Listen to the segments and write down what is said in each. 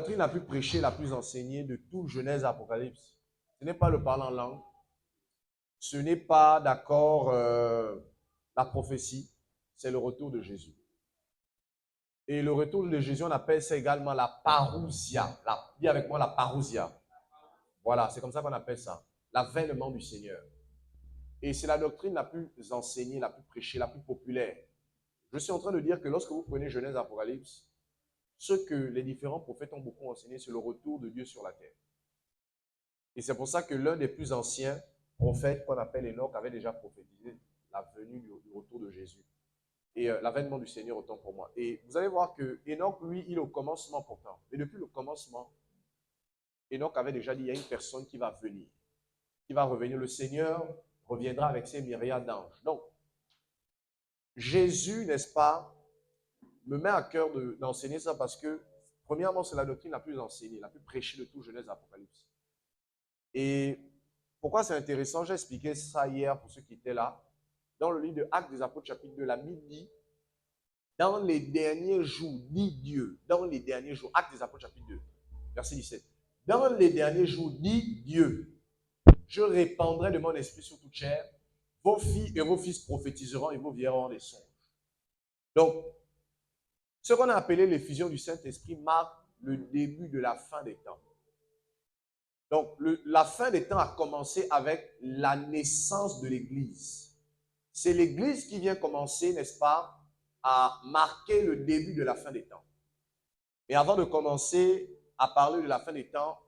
doctrine la plus prêchée, la plus enseignée de tout Genèse Apocalypse, ce n'est pas le parler en langue, ce n'est pas, d'accord, la prophétie, c'est le retour de Jésus. Et le retour de Jésus, on appelle ça également la parousia. Dis avec moi la parousia. Voilà, c'est comme ça qu'on appelle ça. L'avènement du Seigneur. Et c'est la doctrine la plus enseignée, la plus prêchée, la plus populaire. Je suis en train de dire que lorsque vous prenez Genèse Apocalypse, ce que les différents prophètes ont beaucoup enseigné, c'est le retour de Dieu sur la terre. Et c'est pour ça que l'un des plus anciens prophètes, qu'on appelle Enoch, avait déjà prophétisé la venue du retour de Jésus. Et l'avènement du Seigneur, autant pour moi. Et vous allez voir que Enoch, lui, il est au commencement pourtant. Et depuis le commencement, Enoch avait déjà dit, il y a une personne qui va venir, qui va revenir. Le Seigneur reviendra avec ses myriades d'anges. Donc, Jésus, n'est-ce pas, me met à cœur d'enseigner ça parce que, premièrement, c'est la doctrine la plus enseignée, la plus prêchée de tout Genèse Apocalypse. Et pourquoi c'est intéressant? J'ai expliqué ça hier pour ceux qui étaient là. Dans le livre de Actes des Apôtres, chapitre 2, la Bible dit, dans les derniers jours, dit Dieu, dans les derniers jours, Actes des Apôtres, chapitre 2, verset 17, dans les derniers jours, dit Dieu, je répandrai de mon esprit sur toute chair, vos filles et vos fils prophétiseront et vos vieillards auront des songes. Donc, ce qu'on a appelé l'effusion du Saint-Esprit marque le début de la fin des temps. Donc, la fin des temps a commencé avec la naissance de l'Église. C'est l'Église qui vient commencer, n'est-ce pas, à marquer le début de la fin des temps. Mais avant de commencer à parler de la fin des temps,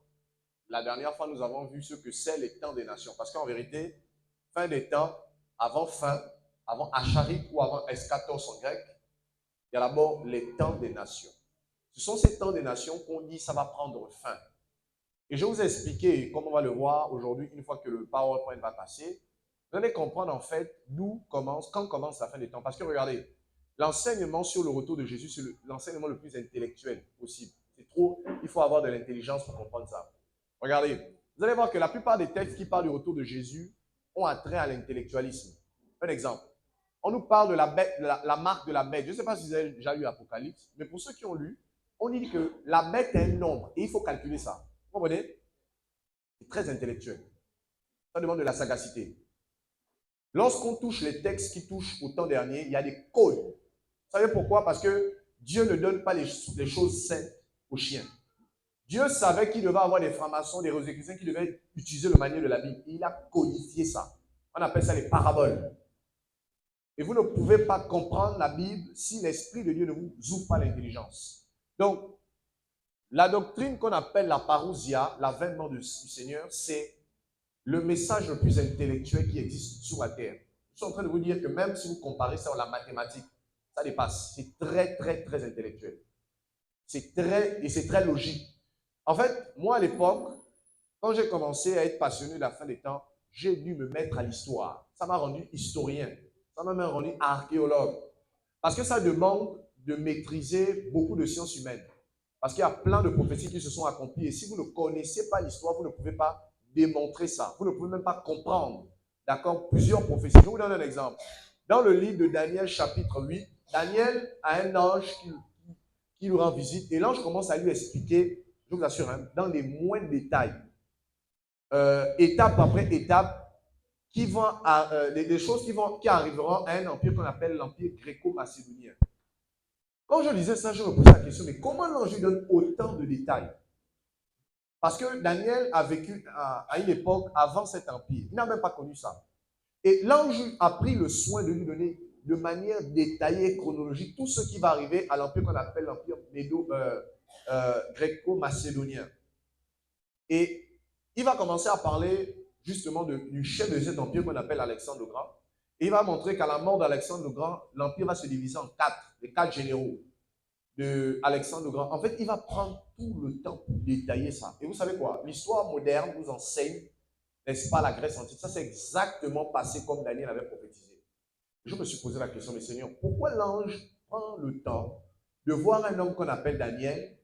la dernière fois, nous avons vu ce que c'est les temps des nations. Parce qu'en vérité, fin des temps, avant Acharit ou avant Eschatos en grec, il y a d'abord les temps des nations. Ce sont ces temps des nations qu'on dit ça va prendre fin. Et je vous ai expliqué, comme on va le voir aujourd'hui, une fois que le PowerPoint va passer, vous allez comprendre en fait quand commence la fin des temps. Parce que regardez, l'enseignement sur le retour de Jésus, c'est l'enseignement le plus intellectuel possible. C'est trop, il faut avoir de l'intelligence pour comprendre ça. Regardez, vous allez voir que la plupart des textes qui parlent du retour de Jésus ont attrait à l'intellectualisme. Un exemple, on nous parle de la bête, la marque de la bête. Je ne sais pas si vous avez déjà lu Apocalypse, mais pour ceux qui ont lu, on dit que la bête est un nombre et il faut calculer ça. Vous comprenez? C'est très intellectuel. Ça demande de la sagacité. Lorsqu'on touche les textes qui touchent au temps dernier, il y a des codes. Vous savez pourquoi? Parce que Dieu ne donne pas les choses saintes aux chiens. Dieu savait qu'il devait avoir des francs-maçons, des rosicruciens qui devaient utiliser le manuel de la Bible. Il a codifié ça. On appelle ça les paraboles. Et vous ne pouvez pas comprendre la Bible si l'Esprit de Dieu ne vous ouvre pas l'intelligence. Donc, la doctrine qu'on appelle la parousia, l'avènement du Seigneur, c'est le message le plus intellectuel qui existe sur la terre. Je suis en train de vous dire que même si vous comparez ça à la mathématique, ça dépasse. C'est très, très, très intellectuel. C'est très logique. En fait, moi à l'époque, quand j'ai commencé à être passionné de la fin des temps, j'ai dû me mettre à l'histoire. Ça m'a rendu historien. Ça m'a même rendu archéologue. Parce que ça demande de maîtriser beaucoup de sciences humaines. Parce qu'il y a plein de prophéties qui se sont accomplies. Et si vous ne connaissez pas l'histoire, vous ne pouvez pas démontrer ça. Vous ne pouvez même pas comprendre, d'accord, plusieurs prophéties. Je vous donne un exemple. Dans le livre de Daniel, chapitre 8, Daniel a un ange qui lui rend visite. Et l'ange commence à lui expliquer, je vous assure, hein, dans les moindres détails, étape après étape, des choses qui arriveront à un empire qu'on appelle l'empire gréco-macédonien. Quand je disais ça, je me posais la question, mais comment l'ange lui donne autant de détails? Parce que Daniel a vécu à une époque avant cet empire. Il n'a même pas connu ça. Et l'ange a pris le soin de lui donner de manière détaillée, chronologique, tout ce qui va arriver à l'empire qu'on appelle l'empire gréco-macédonien. Et il va commencer à parler justement du chef de cet empire qu'on appelle Alexandre le Grand. Et il va montrer qu'à la mort d'Alexandre le Grand, l'empire va se diviser en les quatre généraux de Alexandre le Grand. En fait, il va prendre tout le temps pour détailler ça. Et vous savez quoi? L'histoire moderne nous enseigne, n'est-ce pas, la Grèce antique. Ça s'est exactement passé comme Daniel avait prophétisé. Je me suis posé la question, mais Seigneur, pourquoi l'ange prend le temps de voir un homme qu'on appelle Daniel,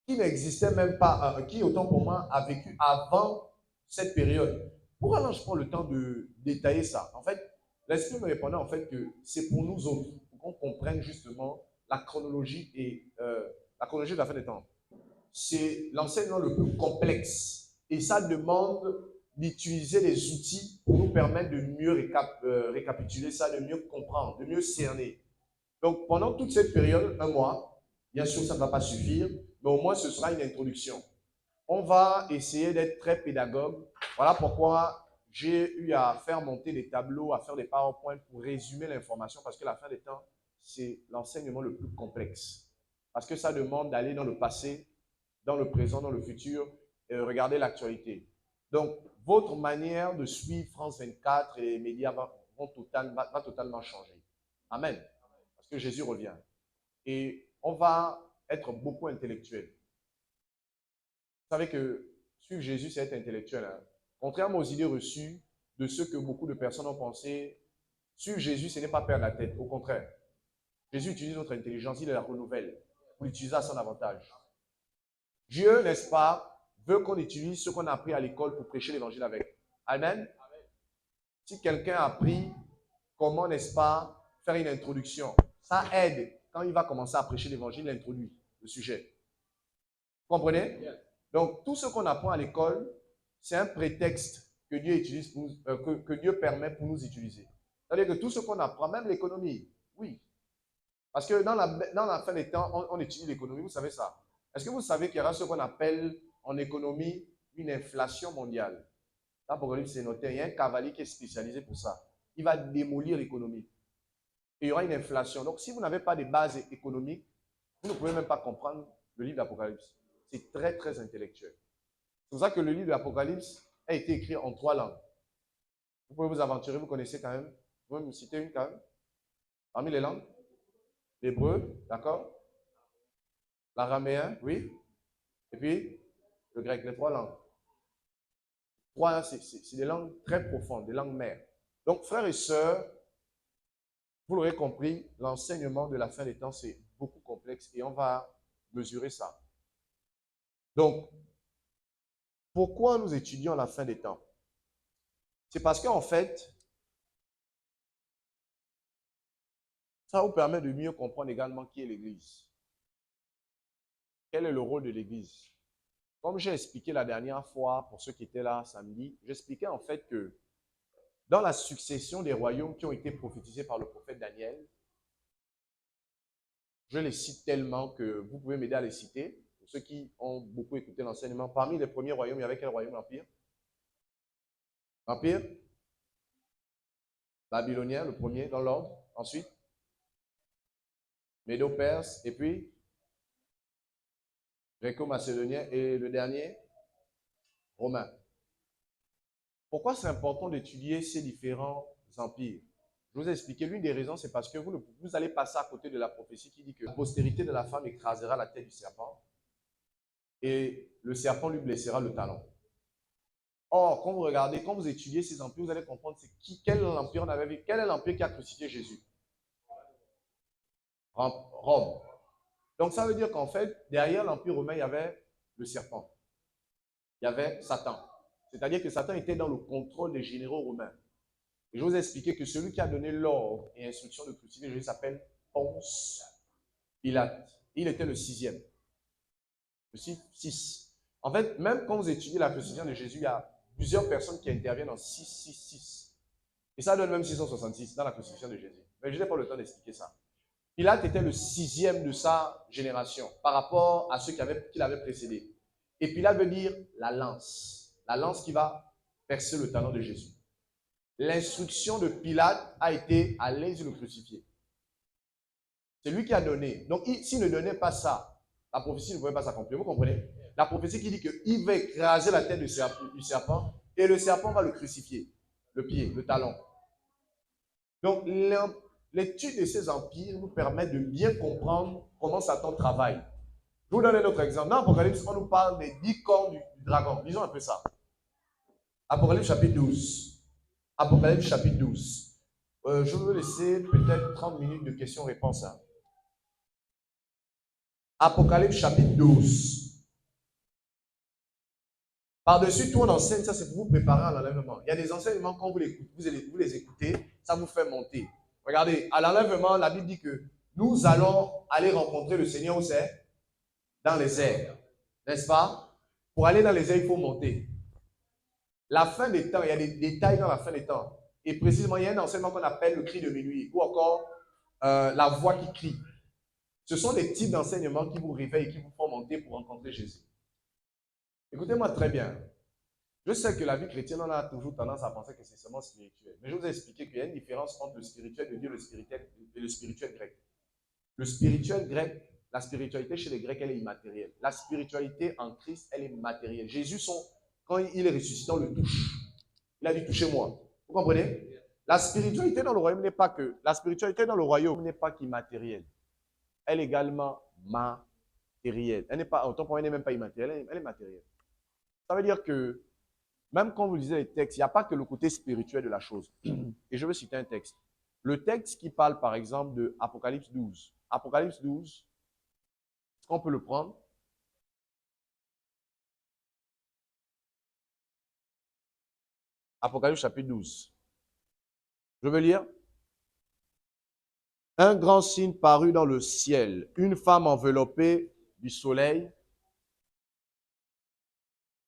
qui n'existait même pas, qui, autant pour moi, a vécu avant cette période? Pourquoi l'ange prend le temps de détailler ça? En fait, l'Esprit me répondait en fait que c'est pour nous autres, pour qu'on comprenne justement la chronologie de la fin des temps. c'est l'enseignement le plus complexe. Et ça demande d'utiliser des outils pour nous permettre de mieux récapituler ça, de mieux comprendre, de mieux cerner. Donc, pendant toute cette période, un mois, bien sûr, ça ne va pas suffire, mais au moins, ce sera une introduction. On va essayer d'être très pédagogue. Voilà pourquoi j'ai eu à faire monter des tableaux, à faire des PowerPoint pour résumer l'information, parce que la fin des temps, c'est l'enseignement le plus complexe. Parce que ça demande d'aller dans le passé, dans le présent, dans le futur, et de regarder l'actualité. Donc, votre manière de suivre France 24 et les médias va totalement changer. Amen. Parce que Jésus revient. Et on va être beaucoup intellectuel. Vous savez que suivre Jésus, c'est être intellectuel. Hein? Contrairement aux idées reçues de ce que beaucoup de personnes ont pensé, suivre Jésus, ce n'est pas perdre la tête. Au contraire. Jésus utilise notre intelligence, il la renouvelle pour l'utiliser à son avantage. Dieu, n'est-ce pas, veut qu'on utilise ce qu'on a appris à l'école pour prêcher l'évangile avec. Amen. Si quelqu'un a appris comment, n'est-ce pas, faire une introduction, ça aide. Quand il va commencer à prêcher l'évangile, il introduit le sujet. Vous comprenez? Donc, tout ce qu'on apprend à l'école, c'est un prétexte que Dieu utilise que Dieu permet pour nous utiliser. C'est-à-dire que tout ce qu'on apprend, même l'économie, oui. Parce que dans la fin des temps, on étudie l'économie, vous savez ça. Est-ce que vous savez qu'il y aura ce qu'on appelle en économie une inflation mondiale? Là, pour c'est noté, il y a un cavalier qui est spécialisé pour ça. Il va démolir l'économie. Et il y aura une inflation. Donc, si vous n'avez pas de base économique, vous ne pouvez même pas comprendre le livre d'Apocalypse. C'est très, très intellectuel. C'est pour ça que le livre d'Apocalypse a été écrit en 3 langues. Vous pouvez vous aventurer, vous connaissez quand même. Vous pouvez me citer une quand même? Parmi les langues? L'hébreu, d'accord? L'araméen, oui. Et puis, le grec, les 3 langues. 3, c'est des langues très profondes, des langues mères. Donc, frères et sœurs, vous l'aurez compris, l'enseignement de la fin des temps, c'est beaucoup complexe et on va mesurer ça. Donc, pourquoi nous étudions la fin des temps? C'est parce qu'en fait, ça vous permet de mieux comprendre également qui est l'Église. Quel est le rôle de l'Église? Comme j'ai expliqué la dernière fois, pour ceux qui étaient là samedi, j'expliquais en fait que dans la succession des royaumes qui ont été prophétisés par le prophète Daniel, je les cite tellement que vous pouvez m'aider à les citer. Pour ceux qui ont beaucoup écouté l'enseignement, parmi les premiers royaumes, il y avait quel royaume? L'Empire? L'Empire babylonien, le premier dans l'ordre. Ensuite, Médo-Perse, et puis Gréco-Macédonien, et le dernier, Romain. Pourquoi c'est important d'étudier ces différents empires? Je vous ai expliqué, l'une des raisons, c'est parce que vous allez passer à côté de la prophétie qui dit que la postérité de la femme écrasera la tête du serpent et le serpent lui blessera le talon. Or, quand vous regardez, quand vous étudiez ces empires, vous allez comprendre quel empire on avait vu, quel est l'empire qui a crucifié Jésus? Rome. Donc, ça veut dire qu'en fait, derrière l'empire romain, il y avait le serpent. Il y avait Satan. C'est-à-dire que Satan était dans le contrôle des généraux romains. Et je vous ai expliqué que celui qui a donné l'ordre et instruction de crucifier Jésus s'appelle Ponce Pilate. Il était le 6e. Le 6. En fait, même quand vous étudiez la crucifixion de Jésus, il y a plusieurs personnes qui interviennent en 666. Et ça donne même 666 dans la crucifixion de Jésus. Mais je n'ai pas le temps d'expliquer ça. Pilate était le 6e de sa génération par rapport à ceux qui l'avaient précédé. Et Pilate veut dire la lance. La lance qui va percer le talon de Jésus. L'instruction de Pilate a été allez-y le crucifier. C'est lui qui a donné. Donc, s'il ne donnait pas ça, la prophétie ne pouvait pas s'accomplir. Vous comprenez? La prophétie qui dit qu'il va écraser la tête du serpent et le serpent va le crucifier. Le pied, le talon. Donc, l'étude de ces empires nous permet de bien comprendre comment Satan travaille. Je vous donne un autre exemple. Dans Apocalypse, on nous parle des 10 cornes du dragon. Lisons un peu ça. Apocalypse chapitre 12. Apocalypse chapitre 12. Je veux laisser peut-être 30 minutes de questions-réponses. Apocalypse chapitre 12. Par-dessus tout, on enseigne, ça c'est pour vous préparer à l'enlèvement. Il y a des enseignements, quand vous les écoutez, ça vous fait monter. Regardez, à l'enlèvement, la Bible dit que nous allons aller rencontrer le Seigneur où c'est? Dans les airs. N'est-ce pas? Pour aller dans les airs, il faut monter. La fin des temps, il y a des détails dans la fin des temps. Et précisément, il y a un enseignement qu'on appelle le cri de minuit, ou encore la voix qui crie. Ce sont des types d'enseignements qui vous réveillent et qui vous font monter pour rencontrer Jésus. Écoutez-moi très bien. Je sais que la vie chrétienne, on a toujours tendance à penser que c'est seulement spirituel. Mais je vous ai expliqué qu'il y a une différence entre le spirituel de Dieu et le spirituel grec. Le spirituel grec, la spiritualité chez les Grecs, elle est immatérielle. La spiritualité en Christ, elle est matérielle. Jésus, quand il est ressuscité, on le touche. Il a dit, touchez-moi. Vous comprenez? La spiritualité dans le royaume n'est pas que, la spiritualité dans le royaume n'est pas qu'immatérielle. Elle est également matérielle. Elle n'est pas, autant pour elle n'est même pas immatérielle, elle est matérielle. Ça veut dire que, même quand vous lisez les textes, il n'y a pas que le côté spirituel de la chose. Et je veux citer un texte. Le texte qui parle, par exemple, de Apocalypse 12. Apocalypse 12, est-ce qu'on peut le prendre? Apocalypse chapitre 12. Je veux lire. Un grand signe parut dans le ciel, une femme enveloppée du soleil,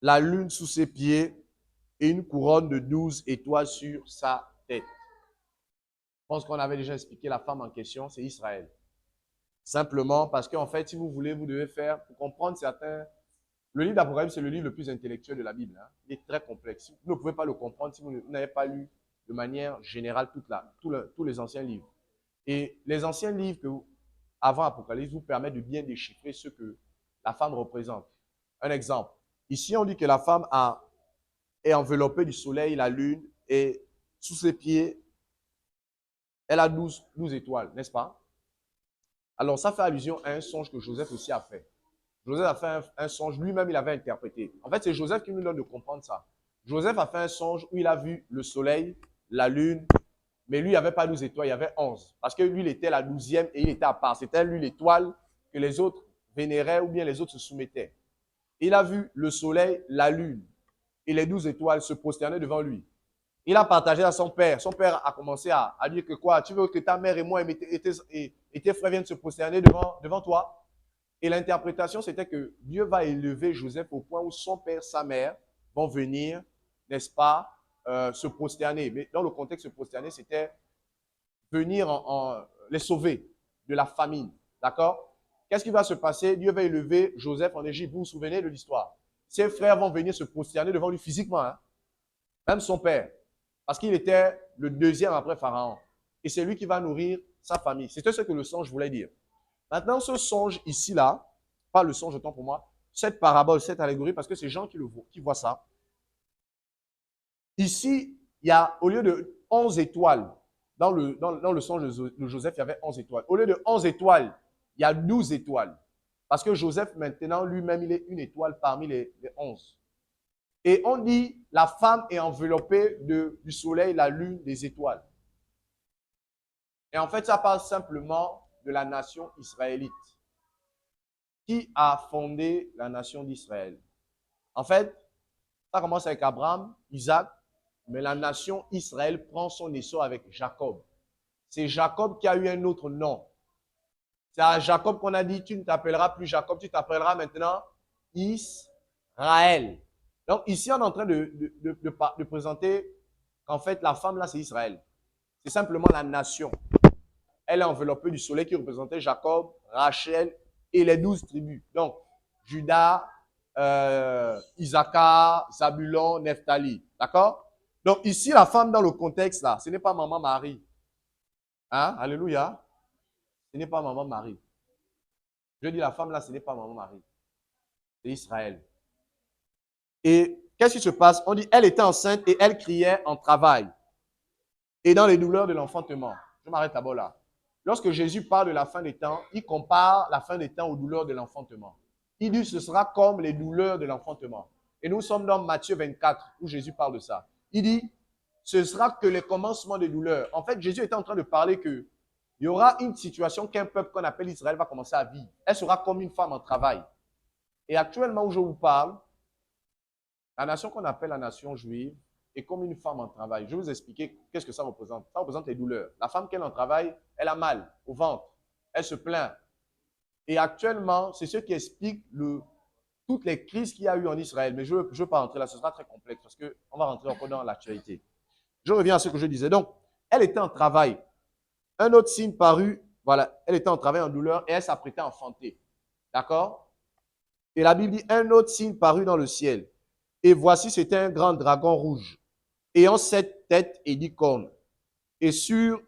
la lune sous ses pieds et une couronne de 12 étoiles sur sa tête. Je pense qu'on avait déjà expliqué la femme en question, c'est Israël. Simplement parce qu'en fait, si vous voulez, vous devez faire, pour comprendre certains... Le livre d'Apocalypse, c'est le livre le plus intellectuel de la Bible. Hein. Il est très complexe. Vous ne pouvez pas le comprendre si vous n'avez pas lu de manière générale tous les anciens livres. Et les anciens livres avant Apocalypse vous permettent de bien déchiffrer ce que la femme représente. Un exemple. Ici, on dit que la femme est enveloppée du soleil, la lune, et sous ses pieds, elle a 12 étoiles, n'est-ce pas? Alors, ça fait allusion à un songe que Joseph aussi a fait. Joseph a fait un songe, lui-même il avait interprété. En fait, c'est Joseph qui nous donne de comprendre ça. Joseph a fait un songe où il a vu le soleil, la lune, mais lui, il n'y avait pas 12 étoiles, il y avait 11. Parce que lui, il était la 12e et il était à part. C'était lui l'étoile que les autres vénéraient ou bien les autres se soumettaient. Il a vu le soleil, la lune et les 12 étoiles se prosterner devant lui. Il a partagé à son père. Son père a commencé à dire que quoi? Tu veux que ta mère et moi et tes frères viennent se prosterner devant toi? Et l'interprétation, c'était que Dieu va élever Joseph au point où son père, sa mère vont venir, n'est-ce pas, se prosterner. Mais dans le contexte, se prosterner, c'était venir les sauver de la famine. D'accord? Qu'est-ce qui va se passer? Dieu va élever Joseph en Égypte. Vous vous souvenez de l'histoire? Ses frères vont venir se prosterner devant lui physiquement, hein? Même son père. Parce qu'il était le deuxième après Pharaon. Et c'est lui qui va nourrir sa famille. C'était ce que le songe voulait dire. Maintenant, ce songe ici-là, pas le songe autant pour moi, cette parabole, cette allégorie, parce que c'est Jean qui voit ça. Ici, il y a, au lieu de 11 étoiles, dans le songe de Joseph, il y avait 11 étoiles. Au lieu de 11 étoiles, il y a 12 étoiles. Parce que Joseph, maintenant, lui-même, il est une étoile parmi les 11. Et on dit, la femme est enveloppée du soleil, la lune, des étoiles. Et en fait, ça parle simplement de la nation israélite. Qui a fondé la nation d'Israël? En fait, ça commence avec Abraham, Isaac, mais la nation Israël prend son essor avec Jacob. C'est Jacob qui a eu un autre nom. C'est à Jacob qu'on a dit, tu ne t'appelleras plus Jacob, tu t'appelleras maintenant Israël. Donc ici, on est en train de présenter qu'en fait, la femme là, c'est Israël. C'est simplement la nation. Elle est enveloppée du soleil qui représentait Jacob, Rachel et les 12 tribus. Donc, Judas, Issachar, Zabulon, Nephtali. D'accord? Donc ici, la femme dans le contexte là, ce n'est pas maman Marie. Hein? Alléluia. Ce n'est pas maman Marie. Je dis la femme là, ce n'est pas maman Marie. C'est Israël. Et qu'est-ce qui se passe? On dit, elle était enceinte et elle criait en travail. Et dans les douleurs de l'enfantement. Je m'arrête d'abord là. Lorsque Jésus parle de la fin des temps, il compare la fin des temps aux douleurs de l'enfantement. Il dit, ce sera comme les douleurs de l'enfantement. Et nous sommes dans Matthieu 24, où Jésus parle de ça. Il dit, ce sera que les commencements des douleurs. En fait, Jésus était en train de parler que il y aura une situation qu'un peuple qu'on appelle Israël va commencer à vivre. Elle sera comme une femme en travail. Et actuellement où je vous parle, la nation qu'on appelle la nation juive est comme une femme en travail. Je vais vous expliquer qu'est-ce que ça représente. Ça représente les douleurs. La femme qui est en travail, elle a mal au ventre. Elle se plaint. Et actuellement, c'est ce qui explique toutes les crises qu'il y a eu en Israël, mais je ne veux pas rentrer là, ce sera très complexe parce qu'on va rentrer encore dans l'actualité. Je reviens à ce que je disais. Donc, elle était en travail. Un autre signe parut, voilà, elle était en travail, en douleur, et elle s'apprêtait à enfanter. D'accord? Et la Bible dit, un autre signe parut dans le ciel. Et voici, c'était un grand dragon rouge, ayant 7 têtes et 10 cornes. Et sur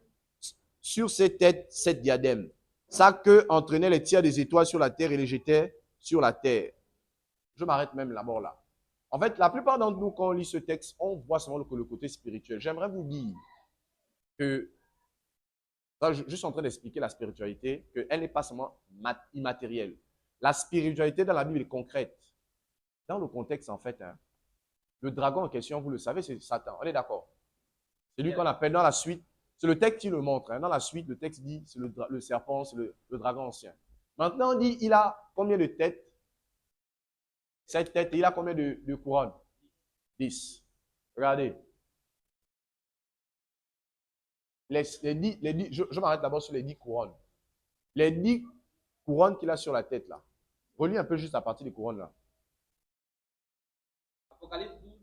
ces têtes, 7 diadèmes. Sa queue entraînait les tiers des étoiles sur la terre et les jetait sur la terre. Je m'arrête même là-bas là. En fait, la plupart d'entre nous, quand on lit ce texte, on voit seulement le côté spirituel. J'aimerais vous dire que, je suis en train d'expliquer la spiritualité, qu'elle n'est pas seulement immatérielle. La spiritualité dans la Bible est concrète. Dans le contexte, en fait, le dragon en question, vous le savez, c'est Satan. On est d'accord? C'est lui qu'on appelle dans la suite. C'est le texte qui le montre. Dans la suite, le texte dit c'est le serpent, c'est le dragon ancien. Maintenant, on dit il a combien de têtes? 7 têtes. Et il a combien de couronnes? 10. Regardez. Je m'arrête d'abord sur les 10 couronnes. Les 10 couronnes qu'il a sur la tête là. Relis un peu juste à partir des couronnes là. Apocalypse 12.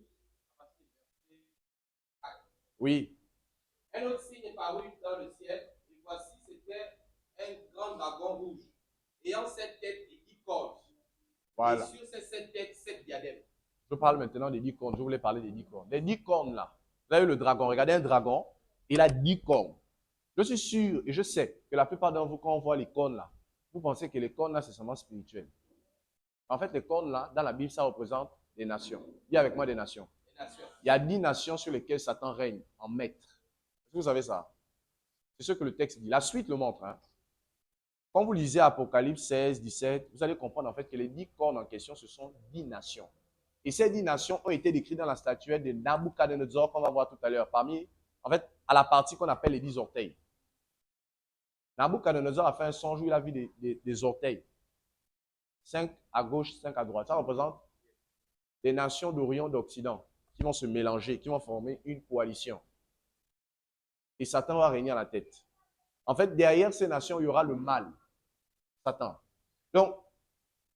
Oui. Un autre signe est paru dans le ciel, et voici, c'était un grand dragon rouge, ayant 7 têtes et 10 cornes. Voilà. Et sur ces 7 têtes, 7 diadèmes. Je parle maintenant des 10 cornes. Je voulais parler des 10 cornes. Les 10 cornes là. Vous avez le dragon. Regardez un dragon. Il a 10 cornes. Je suis sûr et je sais que la plupart d'entre vous, quand on voit les cornes là, vous pensez que les cornes là, c'est seulement spirituel. En fait, les cornes là, dans la Bible, ça représente des nations. Dis avec moi des nations. Il y a 10 nations sur lesquelles Satan règne en maître. Est-ce que vous savez ça? C'est ce que le texte dit. La suite le montre. Quand vous lisez Apocalypse 16, 17, vous allez comprendre en fait que les 10 cornes en question, ce sont 10 nations. Et ces 10 nations ont été décrites dans la statuette de Nabuchodonosor qu'on va voir tout à l'heure. Parmi, en fait, à la partie qu'on appelle les 10 orteils. Nabuchodonosor a fait un songe où il a vu des orteils. 5 à gauche, 5 à droite. Ça représente des nations d'Orient, d'Occident qui vont se mélanger, qui vont former une coalition. Et Satan va régner à la tête. En fait, derrière ces nations, il y aura le mal. Satan. Donc,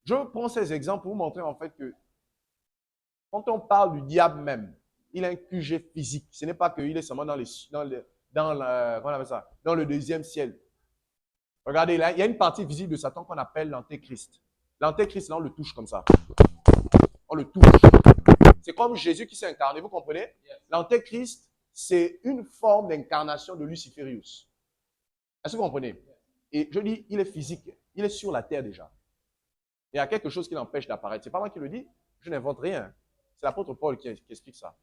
je prends ces exemples pour vous montrer en fait que quand on parle du diable même, il a un QG physique. Ce n'est pas qu'il est seulement dans le deuxième ciel. Regardez, là, il y a une partie visible de Satan qu'on appelle l'antéchrist. L'antéchrist, là, on le touche comme ça. On le touche. C'est comme Jésus qui s'est incarné, vous comprenez? L'antéchrist, c'est une forme d'incarnation de Luciferius. Est-ce que vous comprenez? Et je dis, il est physique. Il est sur la terre déjà. Il y a quelque chose qui l'empêche d'apparaître. Ce n'est pas moi qui le dis. Je n'invente rien. C'est l'apôtre Paul qui explique ça.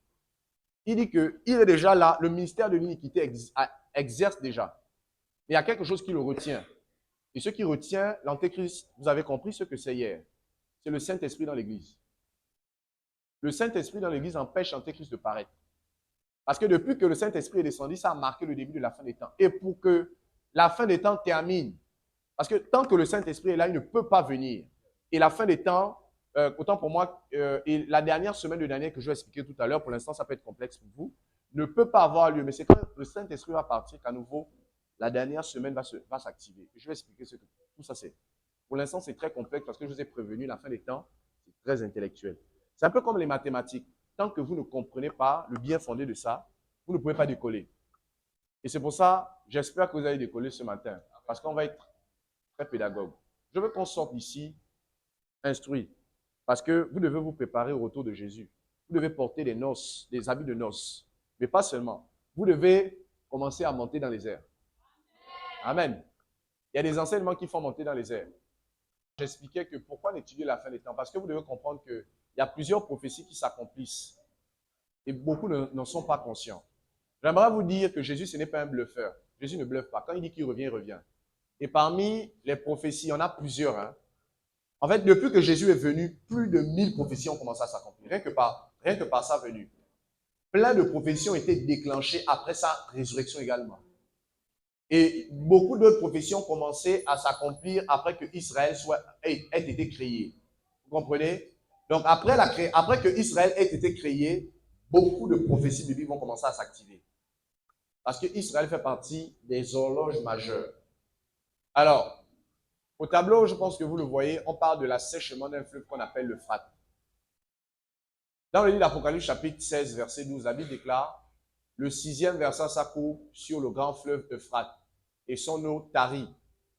Il dit qu'il est déjà là. Le ministère de l'iniquité exerce déjà. Mais il y a quelque chose qui le retient. Et ce qui retient l'antéchrist, vous avez compris ce que c'est hier. C'est le Saint-Esprit dans l'Église. Le Saint-Esprit dans l'Église empêche l'antéchrist de paraître. Parce que depuis que le Saint-Esprit est descendu, ça a marqué le début de la fin des temps. Et pour que la fin des temps termine, parce que tant que le Saint-Esprit est là, il ne peut pas venir. Et la fin des temps, autant pour moi, et la dernière semaine de l'année que je vais expliquer tout à l'heure, pour l'instant ça peut être complexe pour vous, ne peut pas avoir lieu. Mais c'est quand le Saint-Esprit va partir qu'à nouveau, la dernière semaine va s'activer. Je vais expliquer ce que tout ça c'est. Pour l'instant, c'est très complexe parce que je vous ai prévenu, la fin des temps, c'est très intellectuel. C'est un peu comme les mathématiques. Tant que vous ne comprenez pas le bien fondé de ça, vous ne pouvez pas décoller. Et c'est pour ça, j'espère que vous allez décoller ce matin, parce qu'on va être très pédagogue. Je veux qu'on sorte d'ici instruit, parce que vous devez vous préparer au retour de Jésus. Vous devez porter des noces, des habits de noces, mais pas seulement. Vous devez commencer à monter dans les airs. Amen. Il y a des enseignements qui font monter dans les airs. J'expliquais que pourquoi étudier la fin des temps, parce que vous devez comprendre qu'il y a plusieurs prophéties qui s'accomplissent, et beaucoup n'en sont pas conscients. J'aimerais vous dire que Jésus, ce n'est pas un bluffeur. Jésus ne bluffe pas. Quand il dit qu'il revient, il revient. Et parmi les prophéties, il y en a plusieurs. En fait, depuis que Jésus est venu, plus de 1000 prophéties ont commencé à s'accomplir. Rien que par sa venue. Plein de prophéties ont été déclenchées après sa résurrection également. Et beaucoup d'autres prophéties ont commencé à s'accomplir après que Israël ait été créé. Vous comprenez? Donc, après que Israël ait été créé, beaucoup de prophéties bibliques vont commencer à s'activer. Parce que Israël fait partie des horloges majeures. Alors, Au tableau, je pense que vous le voyez, on parle de l'assèchement d'un fleuve qu'on appelle le Frat. Dans le livre d'Apocalypse, chapitre 16, verset 12, la Bible déclare, le 6e versant sa coupe sur le grand fleuve Euphrate, et son eau tarit,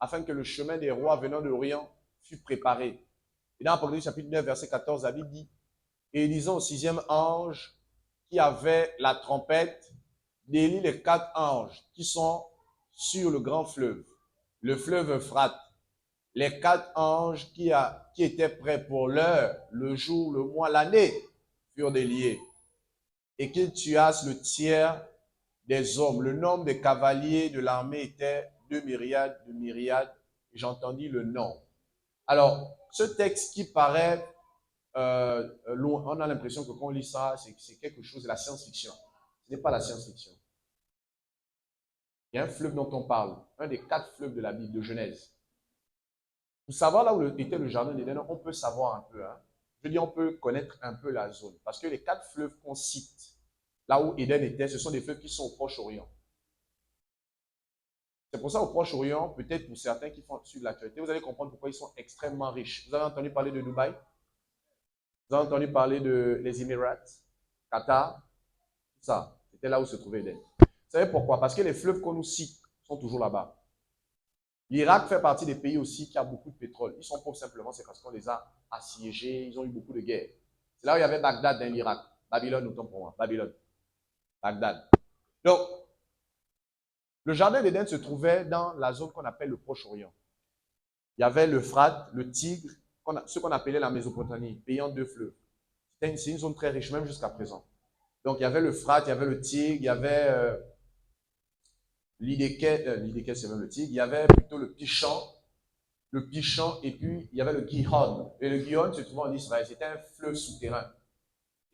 afin que le chemin des rois venant de l'Orient fût préparé. Et dans Apocalypse, chapitre 9, verset 14, la Bible dit, et disons au 6e ange qui avait la trompette, délie les 4 anges qui sont sur le grand fleuve, le fleuve Euphrate. Les 4 anges qui étaient prêts pour l'heure, le jour, le mois, l'année, furent déliés. Et qu'ils tuassent le tiers des hommes. Le nombre des cavaliers de l'armée était 2 myriades de myriades. Et j'entendis le nom. Alors, ce texte qui paraît loin, on a l'impression que quand on lit ça, c'est quelque chose de la science-fiction. Ce n'est pas la science-fiction. Il y a un fleuve dont on parle, un des 4 fleuves de la Bible, de Genèse. Pour savoir là où était le jardin d'Éden, on peut savoir un peu. Hein. Je dis, on peut connaître un peu la zone. Parce que les 4 fleuves qu'on cite, là où Éden était, ce sont des fleuves qui sont au Proche-Orient. C'est pour ça, au Proche-Orient, peut-être pour certains qui font suivre l'actualité, vous allez comprendre pourquoi ils sont extrêmement riches. Vous avez entendu parler de Dubaï? Vous avez entendu parler des Émirats, Qatar? Tout ça, c'était là où se trouvait Éden. Vous savez pourquoi? Parce que les fleuves qu'on nous cite sont toujours là-bas. L'Irak fait partie des pays aussi qui a beaucoup de pétrole. Ils sont pauvres simplement, c'est parce qu'on les a assiégés, ils ont eu beaucoup de guerres. C'est là où il y avait Bagdad dans l'Irak. Babylone, autant pour moi. Babylone. Bagdad. Donc, le jardin d'Éden se trouvait dans la zone qu'on appelle le Proche-Orient. Il y avait l'Euphrate, le Tigre, ce qu'on appelait la Mésopotamie, pays en 2 fleuves. C'est une zone très riche, même jusqu'à présent. Donc, il y avait l'Euphrate, il y avait le Tigre, il y avait l'Idékel, c'est même le Tigre, il y avait plutôt le Pichon, et puis il y avait le Gihon. Et le Gihon se trouvait en Israël, c'était un fleuve souterrain.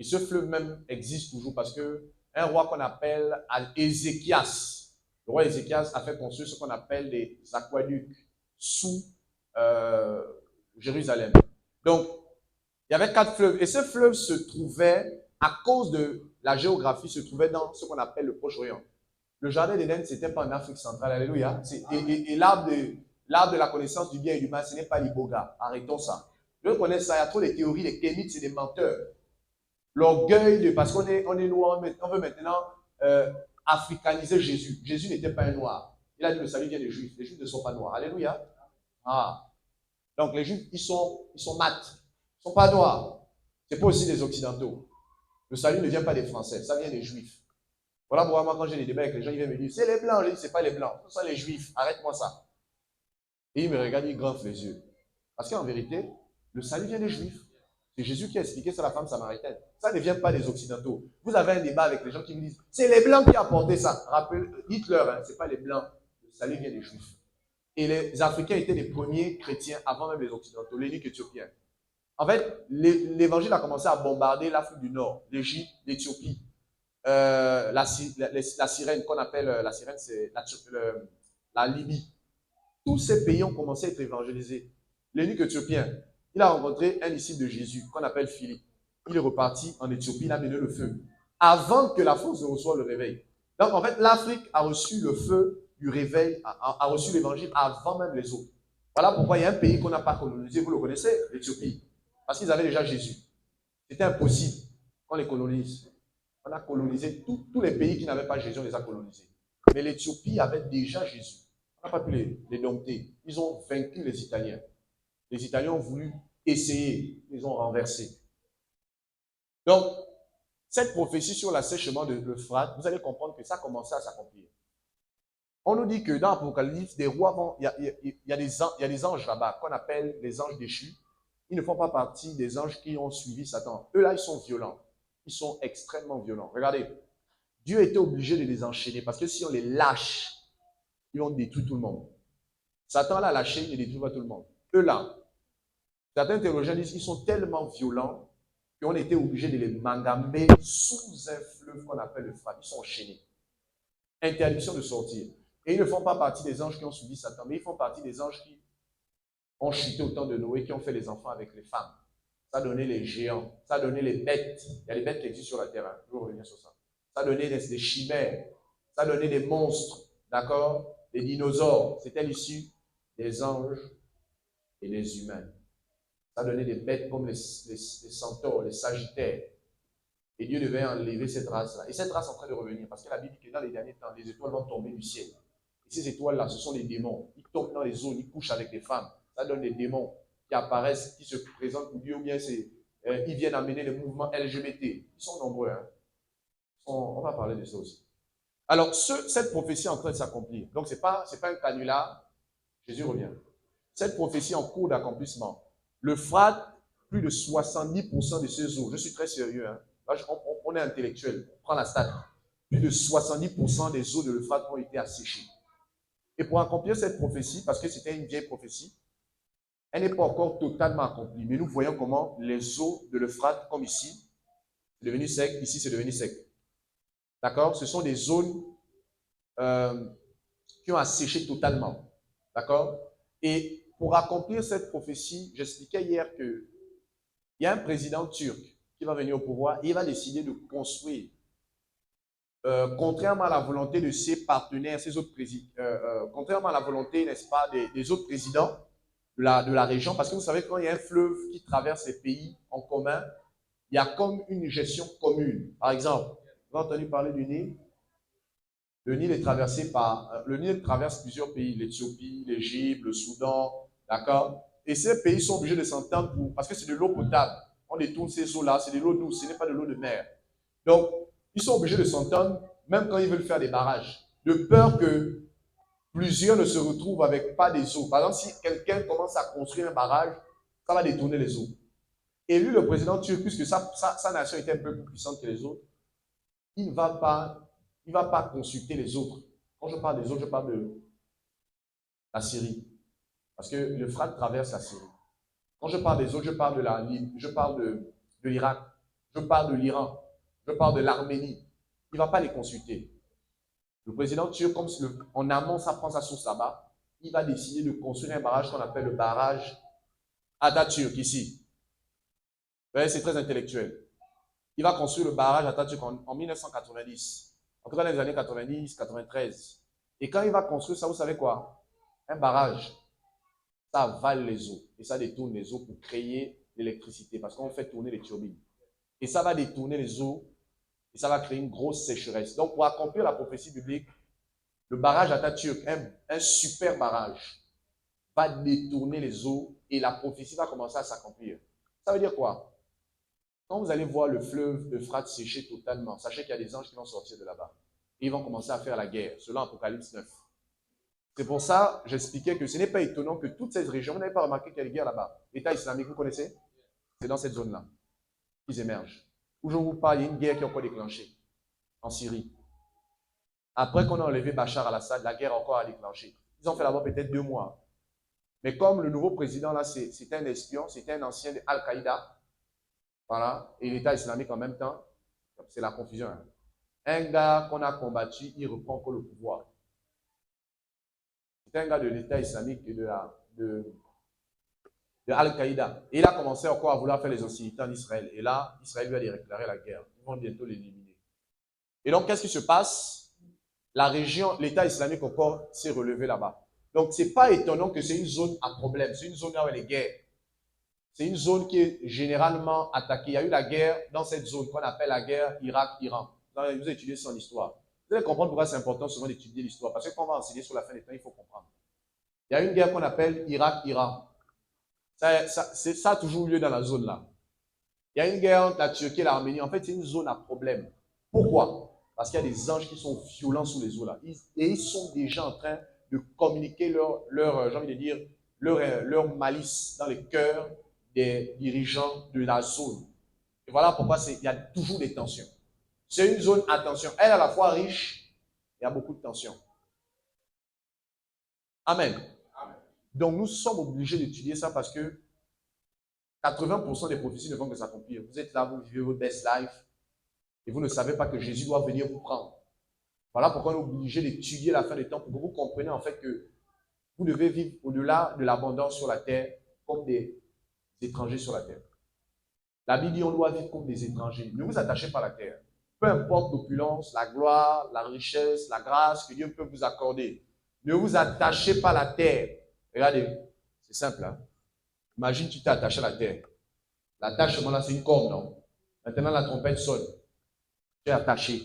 Et ce fleuve même existe toujours parce que un roi qu'on appelle Ézéchias, le roi Ézéchias a fait construire ce qu'on appelle des aqueducs sous Jérusalem. Donc, il y avait 4 fleuves. Et ce fleuve se trouvait, à cause de la géographie, se trouvait dans ce qu'on appelle le Proche-Orient. Le jardin d'Éden, ce n'était pas en Afrique centrale. Alléluia. Et l'arbre de la connaissance du bien et du mal, ce n'est pas l'iboga. Arrêtons ça. Je connais ça. Il y a trop de théories. Les kémites, c'est des menteurs. L'orgueil parce qu'on est noir, on veut maintenant africaniser Jésus. Jésus n'était pas un noir. Il a dit le salut vient des Juifs. Les Juifs ne sont pas noirs. Alléluia. Ah. Donc les Juifs, ils sont mat. Ils ne sont pas noirs. Ce n'est pas aussi des Occidentaux. Le salut ne vient pas des Français. Ça vient des Juifs. Voilà pourquoi moi, quand j'ai des débats avec les gens, ils viennent me dire, c'est les Blancs. Je dis, ce n'est pas les Blancs. Ce sont les Juifs. Arrête-moi ça. Et ils me regardent, ils gonflent les yeux. Parce qu'en vérité, le salut vient des Juifs. C'est Jésus qui a expliqué ça à la femme samaritaine. Ça ne vient pas des Occidentaux. Vous avez un débat avec les gens qui vous disent, c'est les Blancs qui ont apporté ça. Dites-leur, hein, ce n'est pas les Blancs. Le salut vient des Juifs. Et les Africains étaient les premiers chrétiens avant même les Occidentaux, l'eunuque éthiopien. En fait, l'évangile a commencé à bombarder l'Afrique du Nord, l'Égypte, l'Éthiopie, la sirène, qu'on appelle la sirène, c'est la Libye. Tous ces pays ont commencé à être évangélisés. L'eunuque éthiopien, il a rencontré un disciple de Jésus qu'on appelle Philippe. Il est reparti en Éthiopie, il a mené le feu. Avant que la France ne reçoive le réveil. Donc en fait, l'Afrique a reçu le feu du réveil, a reçu l'évangile avant même les autres. Voilà pourquoi il y a un pays qu'on n'a pas colonisé, vous le connaissez, l'Éthiopie. Parce qu'ils avaient déjà Jésus. C'était impossible qu'on les colonise. On a colonisé tous les pays qui n'avaient pas Jésus, on les a colonisés. Mais l'Éthiopie avait déjà Jésus. On n'a pas pu les dompter. Ils ont vaincu les Italiens. Les Italiens ont voulu essayer. Ils ont renversé. Donc, cette prophétie sur l'assèchement de l'Euphrate, vous allez comprendre que ça a commencé à s'accomplir. On nous dit que dans l'Apocalypse, des rois vont. Il y a des anges là-bas qu'on appelle les anges déchus. Ils ne font pas partie des anges qui ont suivi Satan. Eux là, ils sont violents. Ils sont extrêmement violents. Regardez, Dieu était obligé de les enchaîner parce que si on les lâche, ils vont détruire tout le monde. Satan l'a lâché, il ne détruit pas tout le monde. Eux là, certains théologiens disent qu'ils sont tellement violents qu'on était obligé de les mangamer sous un fleuve qu'on appelle le Frat. Ils sont enchaînés. Interdiction de sortir. Et ils ne font pas partie des anges qui ont suivi Satan, mais ils font partie des anges qui ont chuté au temps de Noé, qui ont fait les enfants avec les femmes. Ça a donné les géants, ça a donné les bêtes. Il y a des bêtes qui existent sur la terre, je vais revenir sur ça. Ça a donné des chimères, ça a donné des monstres, d'accord? Des dinosaures. C'était l'issue des anges et les humains. Ça donnait des bêtes comme les centaures, les sagittaires. Et Dieu devait enlever cette race-là. Et cette race est en train de revenir, parce que la Bible dit que dans les derniers temps, les étoiles vont tomber du ciel. Et ces étoiles-là, ce sont des démons. Ils tombent dans les zones, ils couchent avec des femmes. Ça donne des démons qui apparaissent, qui se présentent pour Dieu, ou bien ils viennent amener les mouvements LGBT. Ils sont nombreux. Hein? On va parler de ça aussi. Alors, cette prophétie est en train de s'accomplir. Donc, ce n'est pas un canular. Jésus revient. Cette prophétie en cours d'accomplissement. L'Euphrate, plus de 70% de ses eaux. Je suis très sérieux. Hein? Là, on est intellectuel. On prend la stat. Plus de 70% des eaux de l'Euphrate ont été asséchées. Et pour accomplir cette prophétie, parce que c'était une vieille prophétie, elle n'est pas encore totalement accomplie. Mais nous voyons comment les eaux de l'Euphrate, comme ici, c'est devenu sec. Ici, c'est devenu sec. D'accord? Ce sont des zones qui ont asséché totalement. D'accord? Et pour accomplir cette prophétie, j'expliquais hier qu'il y a un président turc qui va venir au pouvoir et il va décider de construire, contrairement à la volonté de ses partenaires, ses autres présidents, contrairement à la volonté, n'est-ce pas, des autres présidents de la région, parce que vous savez, quand il y a un fleuve qui traverse les pays en commun, il y a comme une gestion commune. Par exemple, vous avez entendu parler du Nil? Le Nil traverse plusieurs pays, l'Éthiopie, l'Égypte, le Soudan, d'accord? Et ces pays sont obligés de s'entendre parce que c'est de l'eau potable. On détourne ces eaux-là, c'est de l'eau douce, ce n'est pas de l'eau de mer. Donc, ils sont obligés de s'entendre, même quand ils veulent faire des barrages, de peur que plusieurs ne se retrouvent avec pas des eaux. Par exemple, si quelqu'un commence à construire un barrage, ça va détourner les eaux. Et lui, le président turc, puisque sa nation était un peu plus puissante que les autres, il ne va pas consulter les autres. Quand je parle des autres, je parle de la Syrie. Parce que l'Euphrate traverse la Syrie. Quand je parle des autres, je parle de l'Irak, je parle de l'Iran, je parle de l'Arménie. Il ne va pas les consulter. Le président turc, comme en amont, ça prend sa source là-bas, il va décider de construire un barrage qu'on appelle le barrage Atatürk, ici. C'est très intellectuel. Il va construire le barrage Atatürk en 1990. En tout cas, dans les années 90, 93. Et quand il va construire ça, vous savez quoi? Un barrage, ça avale les eaux. Et ça détourne les eaux pour créer l'électricité. Parce qu'on fait tourner les turbines. Et ça va détourner les eaux. Et ça va créer une grosse sécheresse. Donc, pour accomplir la prophétie biblique, le barrage Atatürk, un super barrage, va détourner les eaux. Et la prophétie va commencer à s'accomplir. Ça veut dire quoi? Quand vous allez voir le fleuve Euphrate sécher totalement, sachez qu'il y a des anges qui vont sortir de là-bas. Et ils vont commencer à faire la guerre, selon Apocalypse 9. C'est pour ça, j'expliquais que ce n'est pas étonnant que toutes ces régions, vous n'avez pas remarqué qu'il y a des guerres là-bas. L'État islamique, vous connaissez? C'est dans cette zone-là qu'ils émergent. Où je vous parle, il y a une guerre qui est encore déclenchée en Syrie. Après qu'on a enlevé Bachar al-Assad, la guerre encore a déclenché. Ils ont fait là-bas peut-être 2 mois. Mais comme le nouveau président, là, c'était un espion, c'était un ancien de Al-Qaïda, voilà, et l'État islamique en même temps, c'est la confusion. Hein. Un gars qu'on a combattu, il reprend encore le pouvoir. C'est un gars de l'État islamique et de Al-Qaïda. Et il a commencé encore à vouloir faire les hostilités en Israël. Et là, Israël lui a déclaré la guerre. Ils vont bientôt l'éliminer. Et donc, qu'est-ce qui se passe? La région, l'État islamique encore s'est relevé là-bas. Donc, ce n'est pas étonnant que c'est une zone à problème. C'est une zone là où il y a les guerres. C'est une zone qui est généralement attaquée. Il y a eu la guerre dans cette zone qu'on appelle la guerre Irak-Iran. Vous avez étudié son histoire. Vous allez comprendre pourquoi c'est important souvent d'étudier l'histoire. Parce que quand on va enseigner sur la fin des temps, il faut comprendre. Il y a une guerre qu'on appelle Irak-Iran. Ça a toujours eu lieu dans la zone là. Il y a une guerre entre la Turquie et l'Arménie. En fait, c'est une zone à problème. Pourquoi? Parce qu'il y a des anges qui sont violents sous les eaux là. Et ils sont déjà en train de communiquer j'ai envie de dire, leur malice dans les cœurs des dirigeants de la zone. Et voilà pourquoi il y a toujours des tensions. C'est une zone à tension. Elle est à la fois riche, il y a beaucoup de tensions. Amen. Donc nous sommes obligés d'étudier ça parce que 80% des prophéties ne vont que s'accomplir. Vous êtes là, vous vivez votre best life et vous ne savez pas que Jésus doit venir vous prendre. Voilà pourquoi on est obligé d'étudier la fin des temps pour que vous compreniez en fait que vous devez vivre au-delà de l'abondance sur la terre comme des étrangers sur la terre. La Bible dit on doit vivre comme des étrangers. Ne vous attachez pas à la terre. Peu importe l'opulence, la gloire, la richesse, la grâce que Dieu peut vous accorder. Ne vous attachez pas à la terre. Regardez, c'est simple. Hein? Imagine, tu t'es attaché à la terre. L'attachement là, c'est une corde, non? Maintenant, la trompette sonne. Tu es attaché.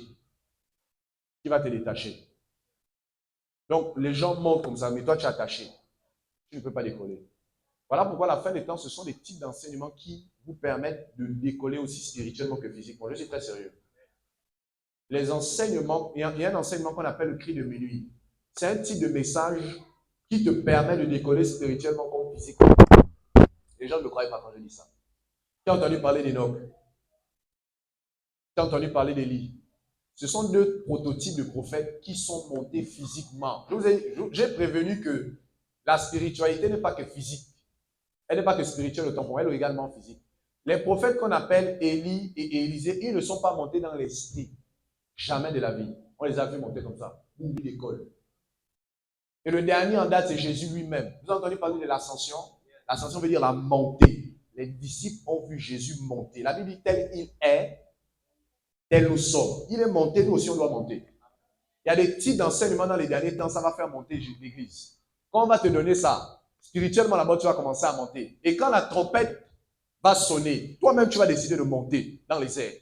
Qui va te détacher? Donc, les gens montent comme ça, mais toi, tu es attaché. Tu ne peux pas décoller. Voilà pourquoi la fin des temps, ce sont des types d'enseignements qui vous permettent de décoller aussi spirituellement que physiquement. Je suis très sérieux. Les enseignements, il y a un enseignement qu'on appelle le cri de minuit. C'est un type de message qui te permet de décoller spirituellement comme physiquement. Les gens ne me croient pas quand je dis ça. Tu as entendu parler d'Enoch? Tu as entendu parler d'Élie? Ce sont deux prototypes de prophètes qui sont montés physiquement. J'ai prévenu que la spiritualité n'est pas que physique. Elle n'est pas que spirituelle autant pour elle, ou également physique. Les prophètes qu'on appelle Élie et Élisée, ils ne sont pas montés dans l'esprit. Jamais de la vie. On les a vus monter comme ça. Oublie l'école. Et le dernier en date, c'est Jésus lui-même. Vous avez entendu parler de l'ascension? L'ascension veut dire la montée. Les disciples ont vu Jésus monter. La Bible dit tel il est, tel nous sommes. Il est monté, nous aussi on doit monter. Il y a des types d'enseignements dans les derniers temps, ça va faire monter l'église. Quand on va te donner ça, spirituellement là-bas, tu vas commencer à monter. Et quand la trompette va sonner, toi-même tu vas décider de monter dans les airs.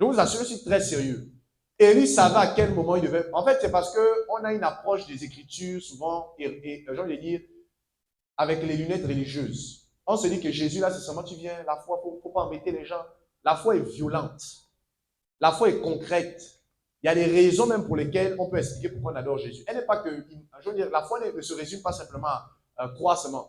Je vous assure, je suis très sérieux. Élie savait à quel moment il devait. En fait, c'est parce qu'on a une approche des Écritures, souvent, j'ai envie de dire, avec les lunettes religieuses. On se dit que Jésus, là, c'est seulement tu viens, la foi, il ne faut pas embêter les gens. La foi est violente. La foi est concrète. Il y a des raisons même pour lesquelles on peut expliquer pourquoi on adore Jésus. Elle n'est pas que. Je veux dire, la foi ne se résume pas simplement à croire seulement.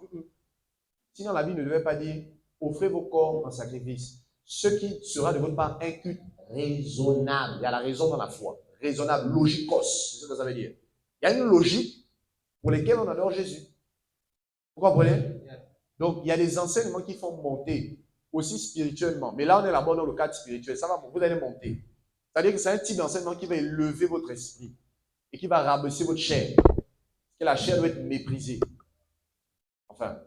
Sinon, la Bible ne devait pas dire offrez vos corps en sacrifice. Ce qui sera de votre part un culte raisonnable. Il y a la raison dans la foi. Raisonnable, logikos, c'est ce que ça veut dire. Il y a une logique pour laquelle on adore Jésus. Vous comprenez? Donc, il y a des enseignements qui font monter aussi spirituellement. Mais là, on est là-bas dans le cadre spirituel. Ça va, vous allez monter. C'est-à-dire que c'est un type d'enseignement qui va élever votre esprit et qui va rabaisser votre chair. Parce que la chair doit être méprisée. Enfin,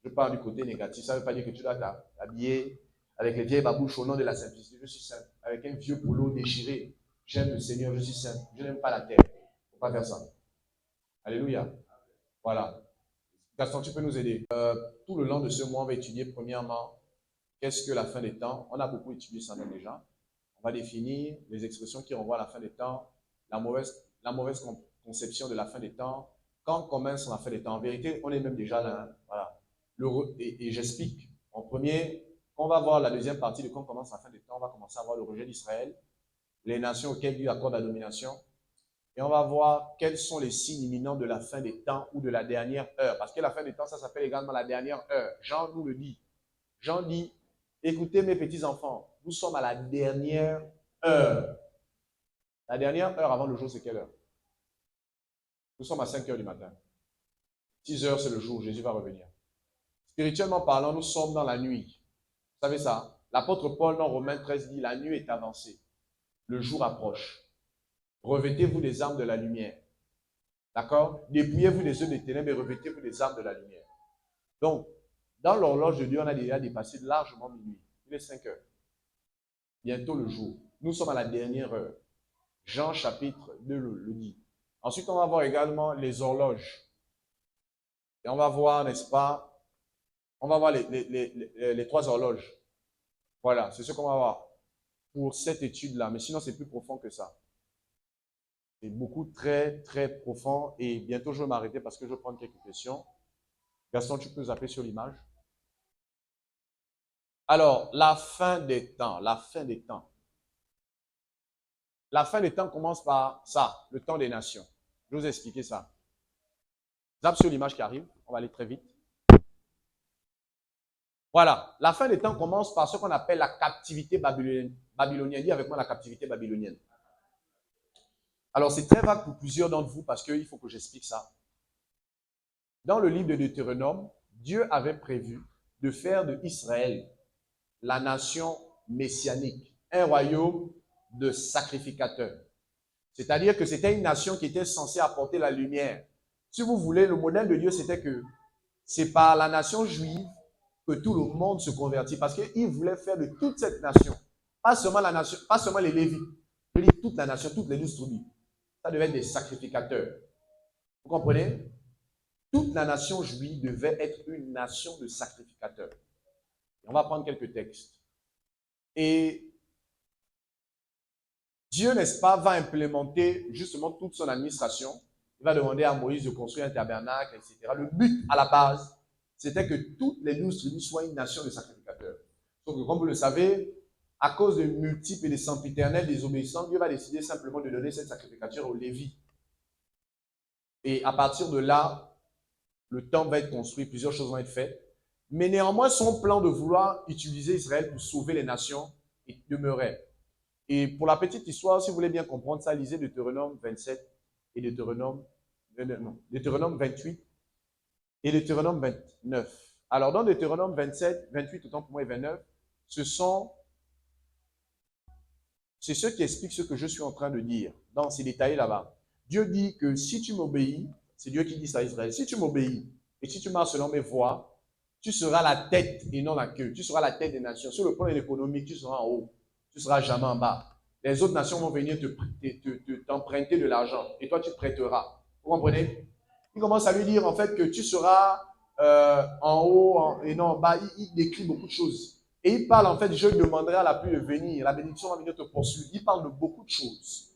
je parle du côté négatif. Ça ne veut pas dire que tu dois t'habiller avec les vieilles babouches au nom de la simplicité. Je suis saint. Avec un vieux polo déchiré. J'aime le Seigneur, je suis saint. Je n'aime pas la terre. Il ne faut pas faire ça. Alléluia. Voilà. Gaston, tu peux nous aider. Tout le long de ce mois, on va étudier premièrement qu'est-ce que la fin des temps. On a beaucoup étudié ça déjà. On va définir les expressions qui renvoient à la fin des temps, la mauvaise conception de la fin des temps, quand commence la fin des temps. En vérité, on est même déjà là. Voilà. Et j'explique. En premier, quand on va voir la deuxième partie de quand commence la fin des temps, on va commencer à voir le rejet d'Israël, les nations auxquelles Dieu accorde la domination. Et on va voir quels sont les signes imminents de la fin des temps ou de la dernière heure. Parce que la fin des temps, ça s'appelle également la dernière heure. Jean nous le dit. Jean dit, écoutez mes petits enfants, nous sommes à la dernière heure. La dernière heure avant le jour, c'est quelle heure? Nous sommes à 5 heures du matin. 6 heures, c'est le jour où Jésus va revenir. Spirituellement parlant, nous sommes dans la nuit. Vous savez ça? L'apôtre Paul, dans Romains 13, dit, la nuit est avancée. Le jour approche. Revêtez-vous des armes de la lumière. D'accord? Dépouillez-vous des œufs des ténèbres et revêtez-vous des armes de la lumière. Donc, dans l'horloge de Dieu, on a déjà dépassé largement minuit. Il est 5 heures. Bientôt le jour. Nous sommes à la dernière heure. Jean chapitre 2 le dit. Ensuite, on va voir également les horloges. Et on va voir, n'est-ce pas? On va voir les 3 horloges. Voilà, c'est ce qu'on va voir pour cette étude-là. Mais sinon, c'est plus profond que ça. C'est beaucoup, très, très profond. Et bientôt, je vais m'arrêter parce que je vais prendre quelques questions. Gaston, tu peux nous appeler sur l'image. Alors, la fin des temps. La fin des temps. La fin des temps commence par ça, le temps des nations. Je vais vous expliquer ça. Zap sur l'image qui arrive. On va aller très vite. Voilà. La fin des temps commence par ce qu'on appelle la captivité babylonienne. Dis avec moi la captivité babylonienne. Alors, c'est très vague pour plusieurs d'entre vous parce qu'il faut que j'explique ça. Dans le livre de Deutéronome, Dieu avait prévu de faire de Israël la nation messianique, un royaume de sacrificateurs. C'est-à-dire que c'était une nation qui était censée apporter la lumière. Si vous voulez, le modèle de Dieu, c'était que c'est par la nation juive que tout le monde se convertit. Parce qu'il voulait faire de toute cette nation, pas seulement la nation, pas seulement les Lévites, je veux dire toute la nation, toutes les 12 tribus. Ça devait être des sacrificateurs. Vous comprenez? toute la nation juive devait être une nation de sacrificateurs. Et on va prendre quelques textes. Et Dieu, n'est-ce pas, va implémenter justement toute son administration. Il va demander à Moïse de construire un tabernacle, etc. Le but, à la base, c'était que toutes les 12 tribus soient une nation de sacrificateurs. Donc, comme vous le savez, à cause de multiples et des sempiternels désobéissants, Dieu va décider simplement de donner cette sacrificature aux Lévites. Et à partir de là, le temple va être construit, plusieurs choses vont être faites. Mais néanmoins, son plan de vouloir utiliser Israël pour sauver les nations demeurait. Et pour la petite histoire, si vous voulez bien comprendre ça, lisez Deutéronome 27 et Deutéronome 28 et Deutéronome 29. Alors, dans Deutéronome 27, 28, autant pour moi, et 29, c'est ce qui explique ce que je suis en train de dire. Dans ces détails là-bas. Dieu dit que si tu m'obéis, c'est Dieu qui dit ça à Israël, si tu m'obéis et si tu marches selon mes voies, tu seras la tête et non la queue. Tu seras la tête des nations. Sur le plan économique, tu seras en haut. Tu ne seras jamais en bas. Les autres nations vont venir t'emprunter de l'argent et toi, tu prêteras. Vous comprenez? Il commence à lui dire en fait que tu seras en haut et non en bas. Il décrit beaucoup de choses. Et il parle en fait, je demanderai à la pluie de venir. La bénédiction va venir te poursuivre. Il parle de beaucoup de choses.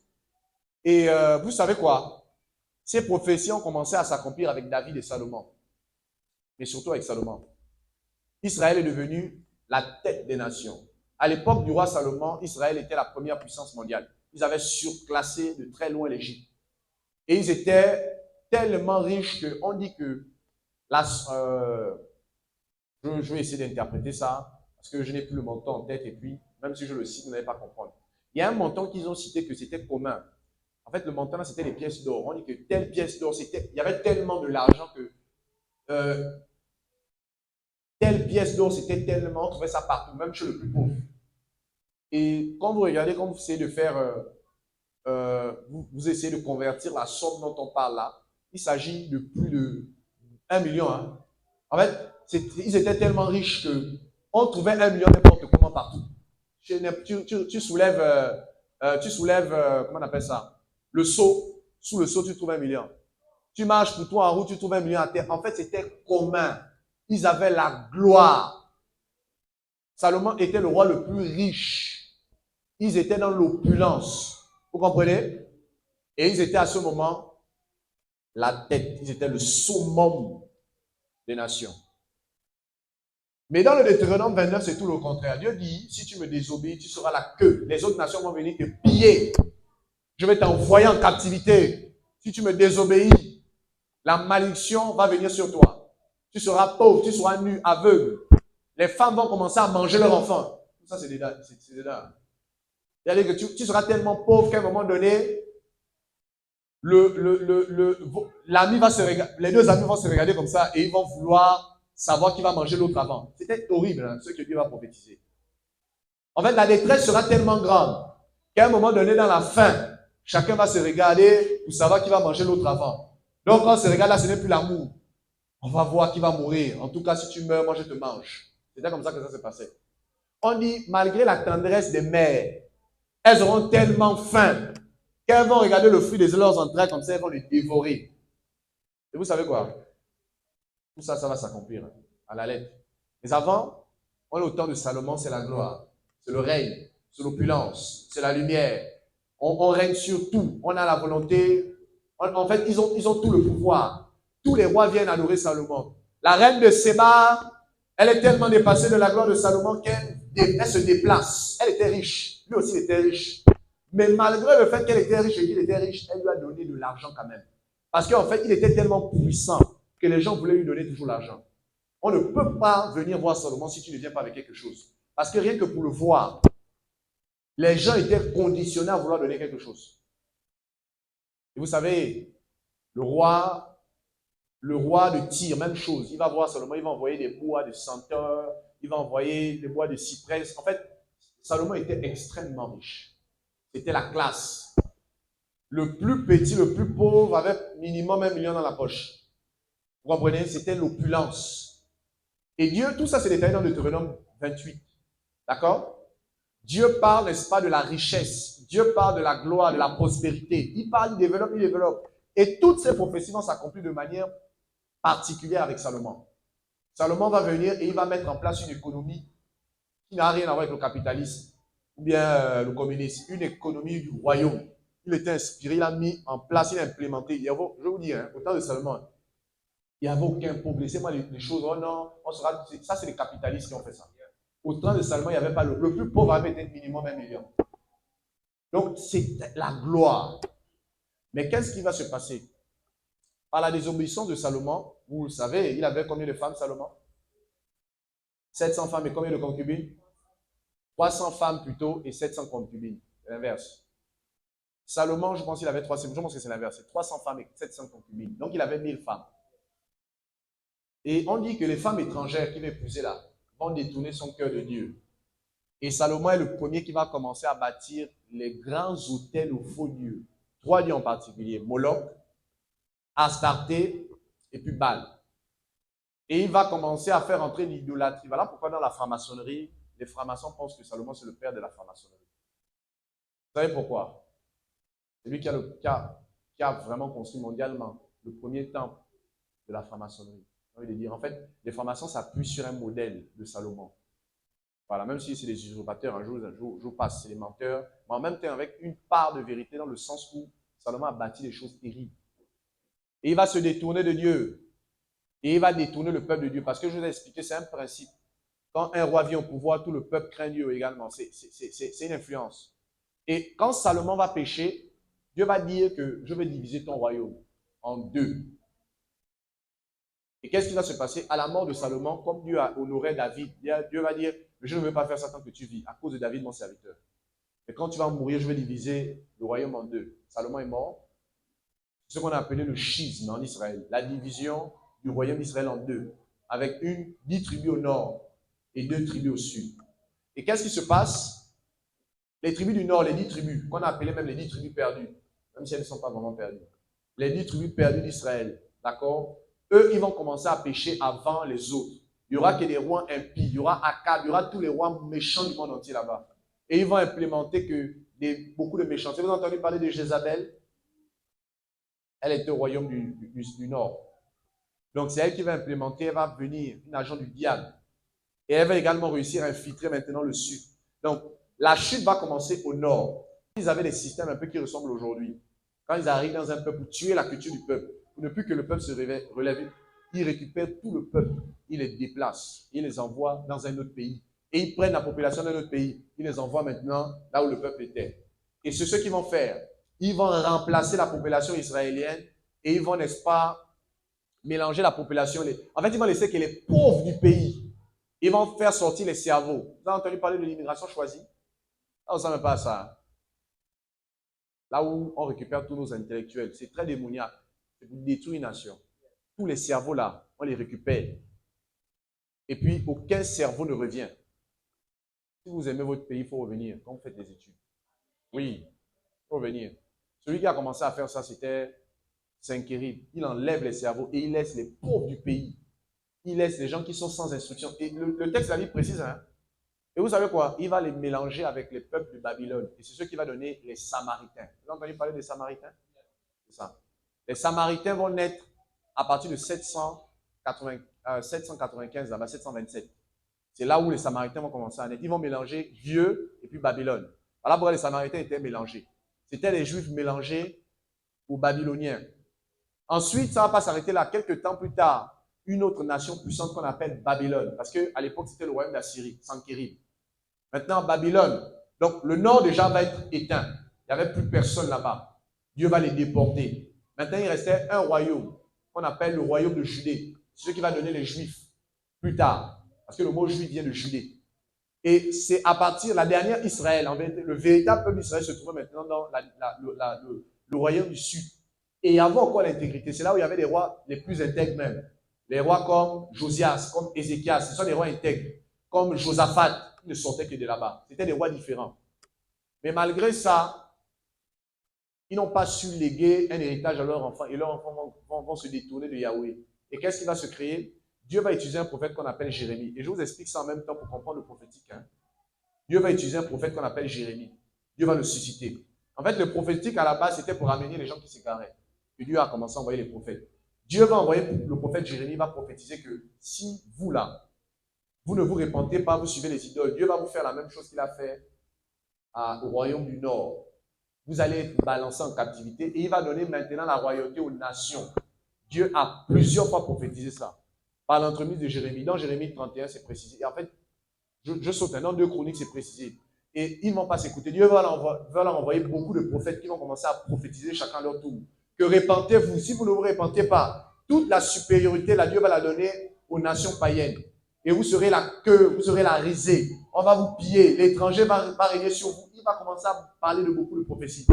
Et vous savez quoi? Ces prophéties ont commencé à s'accomplir avec David et Salomon. Mais surtout avec Salomon. Israël est devenu la tête des nations. À l'époque du roi Salomon, Israël était la première puissance mondiale. Ils avaient surclassé de très loin l'Égypte. Et ils étaient tellement riches qu'on dit que, je vais essayer d'interpréter ça, parce que je n'ai plus le montant en tête, et puis, même si je le cite, vous n'allez pas comprendre. Il y a un montant qu'ils ont cité que c'était commun. En fait, le montant là, c'était les pièces d'or. On dit que telle pièce d'or, il y avait tellement de l'argent que telle pièce d'or, c'était tellement, on trouvait ça partout, même chez le plus pauvre. Et quand vous regardez, quand vous essayez de faire, vous essayez de convertir la somme dont on parle là, il s'agit de plus de 1 million. Hein. En fait, ils étaient tellement riches qu'on trouvait 1 million n'importe comment partout. Tu soulèves, comment on appelle ça? Le seau, sous le seau, tu trouves 1 million. Tu marches pour toi en route, tu trouves 1 million à terre. En fait, c'était commun. Ils avaient la gloire. Salomon était le roi le plus riche. Ils étaient dans l'opulence. Vous comprenez? Et ils étaient à ce moment la tête. Ils étaient le summum des nations. Mais dans le Deutéronome 29, c'est tout le contraire. Dieu dit, si tu me désobéis, tu seras la queue. Les autres nations vont venir te piller. Je vais t'envoyer en captivité. Si tu me désobéis, la malédiction va venir sur toi. Tu seras pauvre, tu seras nu, aveugle. Les femmes vont commencer à manger leurs enfants. Tout ça, c'est dedans. C'est-à-dire que tu seras tellement pauvre qu'à un moment donné, l'ami va se regarder, les deux amis vont se regarder comme ça et ils vont vouloir savoir qui va manger l'autre avant. C'était horrible, hein, ce que Dieu va prophétiser. En fait, la détresse sera tellement grande qu'à un moment donné, dans la faim, chacun va se regarder pour savoir qui va manger l'autre avant. Donc, quand on se regarde là, ce n'est plus l'amour. On va voir qui va mourir. En tout cas, si tu meurs, moi, je te mange. C'était comme ça que ça se passait. On dit, malgré la tendresse des mères, elles auront tellement faim qu'elles vont regarder le fruit de leurs entrailles comme ça, elles vont le dévorer. Et vous savez quoi? Tout ça, ça va s'accomplir à la lettre. Mais avant, on est au temps de Salomon, c'est la gloire, c'est le règne, c'est l'opulence, c'est la lumière. On règne sur tout. On a la volonté. En fait, ils ont tout le pouvoir. Tous les rois viennent adorer Salomon. La reine de Séba, elle est tellement dépassée de la gloire de Salomon qu'elle se déplace. Elle était riche. Lui aussi, il était riche. Mais malgré le fait qu'elle était riche et qu'il était riche, elle lui a donné de l'argent quand même. Parce qu'en fait, il était tellement puissant que les gens voulaient lui donner toujours l'argent. On ne peut pas venir voir Salomon si tu ne viens pas avec quelque chose. Parce que rien que pour le voir, les gens étaient conditionnés à vouloir donner quelque chose. Et vous savez, le roi de Tyr, même chose. Il va voir Salomon, il va envoyer des bois de senteur, il va envoyer des bois de cyprès. En fait, Salomon était extrêmement riche. C'était la classe. Le plus petit, le plus pauvre avait minimum 1 million dans la poche. Vous comprenez? C'était l'opulence. Et Dieu, tout ça c'est détaillé dans Deutéronome 28. D'accord? Dieu parle, n'est-ce pas, de la richesse. Dieu parle de la gloire, de la prospérité. Il parle, il développe. Et toutes ces prophéties vont s'accomplir de manière particulière avec Salomon. Salomon va venir et il va mettre en place une économie qui n'a rien à voir avec le capitalisme ou bien le communisme, une économie du royaume. Il était inspiré, il a mis en place, il a implémenté. Je vais vous dire, au temps de Salomon, il n'y avait aucun pauvre. Laissez-moi les choses. Oh non, ça c'est les capitalistes qui ont fait ça. Au temps de Salomon, il n'y avait pas le plus pauvre avait été minimum 1 million. Donc c'est la gloire. Mais qu'est-ce qui va se passer? Par la désobéissance de Salomon, vous le savez, il avait combien de femmes, Salomon? 700 femmes et combien de concubines? 300 femmes plutôt et 700 concubines. C'est l'inverse. Salomon, je pense qu'il avait 300, je pense que c'est l'inverse. 300 femmes et 700 concubines. Donc il avait 1000 femmes. Et on dit que les femmes étrangères qui vont épouser là vont détourner son cœur de Dieu. Et Salomon est le premier qui va commencer à bâtir les grands autels aux faux dieux. 3 dieux en particulier, Moloch, Astarté et puis Baal. Et il va commencer à faire entrer l'idolâtrie. Voilà pourquoi dans la franc-maçonnerie, les francs-maçons pensent que Salomon c'est le père de la franc-maçonnerie. Vous savez pourquoi? C'est lui qui a vraiment construit mondialement le premier temple de la franc-maçonnerie. J'ai envie de dire, en fait, les francs-maçons s'appuient sur un modèle de Salomon. Voilà, même si c'est des usurpateurs, un jour passe, c'est des menteurs, mais en même temps avec une part de vérité dans le sens où Salomon a bâti des choses terribles. Et il va se détourner de Dieu. Et il va détourner le peuple de Dieu. Parce que je vous ai expliqué, c'est un principe. Quand un roi vient au pouvoir, tout le peuple craint Dieu également. C'est une influence. Et quand Salomon va pécher, Dieu va dire que je vais diviser ton royaume en 2. Et qu'est-ce qui va se passer? À la mort de Salomon, comme Dieu a honoré David, Dieu va dire, je ne veux pas faire ça tant que tu vis, à cause de David, mon serviteur. Et quand tu vas mourir, je vais diviser le royaume en 2. Salomon est mort. C'est ce qu'on a appelé le schisme en Israël, la division du royaume d'Israël en 2, avec 10 tribus au nord et 2 tribus au sud. Et qu'est-ce qui se passe? Les tribus du nord, les 10 tribus, qu'on a appelé même les 10 tribus perdues, même si elles ne sont pas vraiment perdues, les 10 tribus perdues d'Israël, d'accord? Eux, ils vont commencer à pécher avant les autres. Il n'y aura que des rois impies, il y aura Akab, il y aura tous les rois méchants du monde entier là-bas. Et ils vont implémenter beaucoup de méchanceté. Vous avez entendu parler de Jézabel? Elle était au royaume du nord. Donc c'est elle qui va implémenter, elle va venir, une agent du diable. Et elle va également réussir à infiltrer maintenant le sud. Donc la chute va commencer au nord. Ils avaient des systèmes un peu qui ressemblent aujourd'hui. Quand ils arrivent dans un peuple pour tuer la culture du peuple, pour ne plus que le peuple se relève, ils récupèrent tout le peuple, ils les déplacent, ils les envoient dans un autre pays. Et ils prennent la population d'un autre pays, ils les envoient maintenant là où le peuple était. Et c'est ce qu'ils vont faire. Ils vont remplacer la population israélienne et ils vont, n'est-ce pas, mélanger la population. En fait, ils vont laisser que les pauvres du pays, ils vont faire sortir les cerveaux. Vous avez entendu parler de l'immigration choisie? Là, on ne s'en met pas à ça. Là où on récupère tous nos intellectuels, c'est très démoniaque. C'est pour détruire une nation. Tous les cerveaux là, on les récupère. Et puis, aucun cerveau ne revient. Si vous aimez votre pays, il faut revenir quand vous faites des études. Oui, il faut revenir. Celui qui a commencé à faire ça, c'était Saint-Kérib. Il enlève les cerveaux et il laisse les pauvres du pays. Il laisse les gens qui sont sans instruction. Et le texte de la Bible précise, hein. Et vous savez quoi? Il va les mélanger avec les peuples de Babylone. Et c'est ce qui va donner les Samaritains. Vous avez entendu parler des Samaritains? C'est ça. Les Samaritains vont naître à partir de 795, là-bas, 727. C'est là où les Samaritains vont commencer à naître. Ils vont mélanger Dieu et puis Babylone. Voilà pourquoi les Samaritains étaient mélangés. C'était les Juifs mélangés aux Babyloniens. Ensuite, ça ne va pas s'arrêter là. Quelques temps plus tard, une autre nation puissante qu'on appelle Babylone. Parce qu'à l'époque, c'était le royaume d'Assyrie, Sankérib. Maintenant, Babylone. Donc, le nord déjà va être éteint. Il n'y avait plus personne là-bas. Dieu va les déporter. Maintenant, il restait un royaume qu'on appelle le royaume de Judée. C'est ce qui va donner les Juifs plus tard. Parce que le mot juif vient de Judée. Et c'est à partir de la dernière Israël, en vérité, le véritable peuple d'Israël se trouvait maintenant dans le royaume du sud. Et il y avait encore l'intégrité. C'est là où il y avait les rois les plus intègres même. Les rois comme Josias, comme Ézéchias, ce sont des rois intègres. Comme Josaphat, qui ne sortait que de là-bas. C'était des rois différents. Mais malgré ça, ils n'ont pas su léguer un héritage à leurs enfants. Et leurs enfants vont se détourner de Yahweh. Et qu'est-ce qui va se créer? Dieu va utiliser un prophète qu'on appelle Jérémie. Et je vous explique ça en même temps pour comprendre le prophétique. Hein. Dieu va utiliser un prophète qu'on appelle Jérémie. Dieu va le susciter. En fait, le prophétique, à la base, c'était pour amener les gens qui s'égaraient. Et Dieu a commencé à envoyer les prophètes. Dieu va envoyer le prophète Jérémie, va prophétiser que si vous là, vous ne vous repentez pas, vous suivez les idoles, Dieu va vous faire la même chose qu'il a fait au royaume du Nord. Vous allez être balancé en captivité et il va donner maintenant la royauté aux nations. Dieu a plusieurs fois prophétisé ça. Par l'entremise de Jérémie. Dans Jérémie 31, c'est précisé. Et en fait, je saute. Dans 2 Chroniques, c'est précisé. Et ils ne vont pas s'écouter. Dieu va leur envoyer beaucoup de prophètes qui vont commencer à prophétiser chacun à leur tour. Que repentez-vous. Si vous ne vous repentez pas, toute la supériorité, là, Dieu va la donner aux nations païennes. Et vous serez la queue, vous serez la risée. On va vous piller. L'étranger va régner sur vous. Il va commencer à parler de beaucoup de prophéties.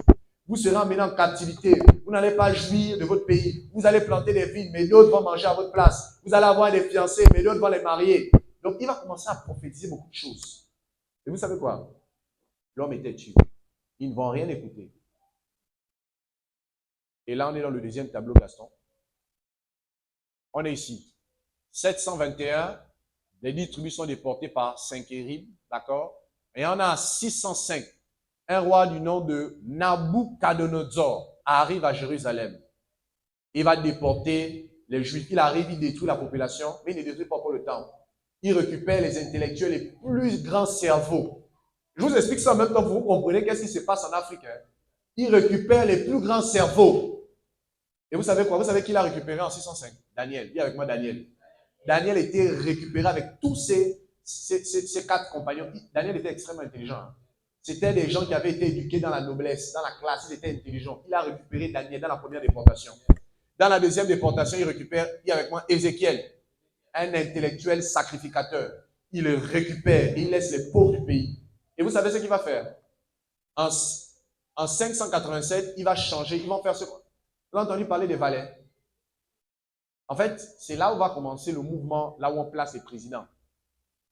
Vous serez emmenés en captivité. Vous n'allez pas jouir de votre pays. Vous allez planter des vignes, mais d'autres vont manger à votre place. Vous allez avoir des fiancés, mais d'autres vont les marier. Donc, il va commencer à prophétiser beaucoup de choses. Et vous savez quoi? L'homme était tué. Ils ne vont rien écouter. Et là, on est dans le deuxième tableau, Gaston. On est ici. 721, les 10 tribus sont déportées par Saint-Kérib, d'accord? Et on a 605. Un roi du nom de Nabucodonosor arrive à Jérusalem. Il va déporter les Juifs. Il arrive, il détruit la population, mais il ne détruit pas pour le temple. Il récupère les intellectuels, les plus grands cerveaux. Je vous explique ça en même temps pour vous comprenez qu'est-ce qui se passe en Afrique. Hein? Il récupère les plus grands cerveaux. Et vous savez quoi? Vous savez qui l'a récupéré en 605? Daniel. Dis avec moi Daniel. Daniel était récupéré avec tous ses 4 compagnons. Daniel était extrêmement intelligent. Hein? C'était des gens qui avaient été éduqués dans la noblesse, dans la classe, ils étaient intelligents. Il a récupéré Daniel dans la première déportation. Dans la deuxième déportation, il récupère, il y a avec moi Ézéchiel, un intellectuel sacrificateur. Il le récupère et il laisse les pauvres du pays. Et vous savez ce qu'il va faire? En 587, il va changer, ils vont faire ce qu'on a entendu parler des valets. En fait, c'est là où va commencer le mouvement, là où on place les présidents.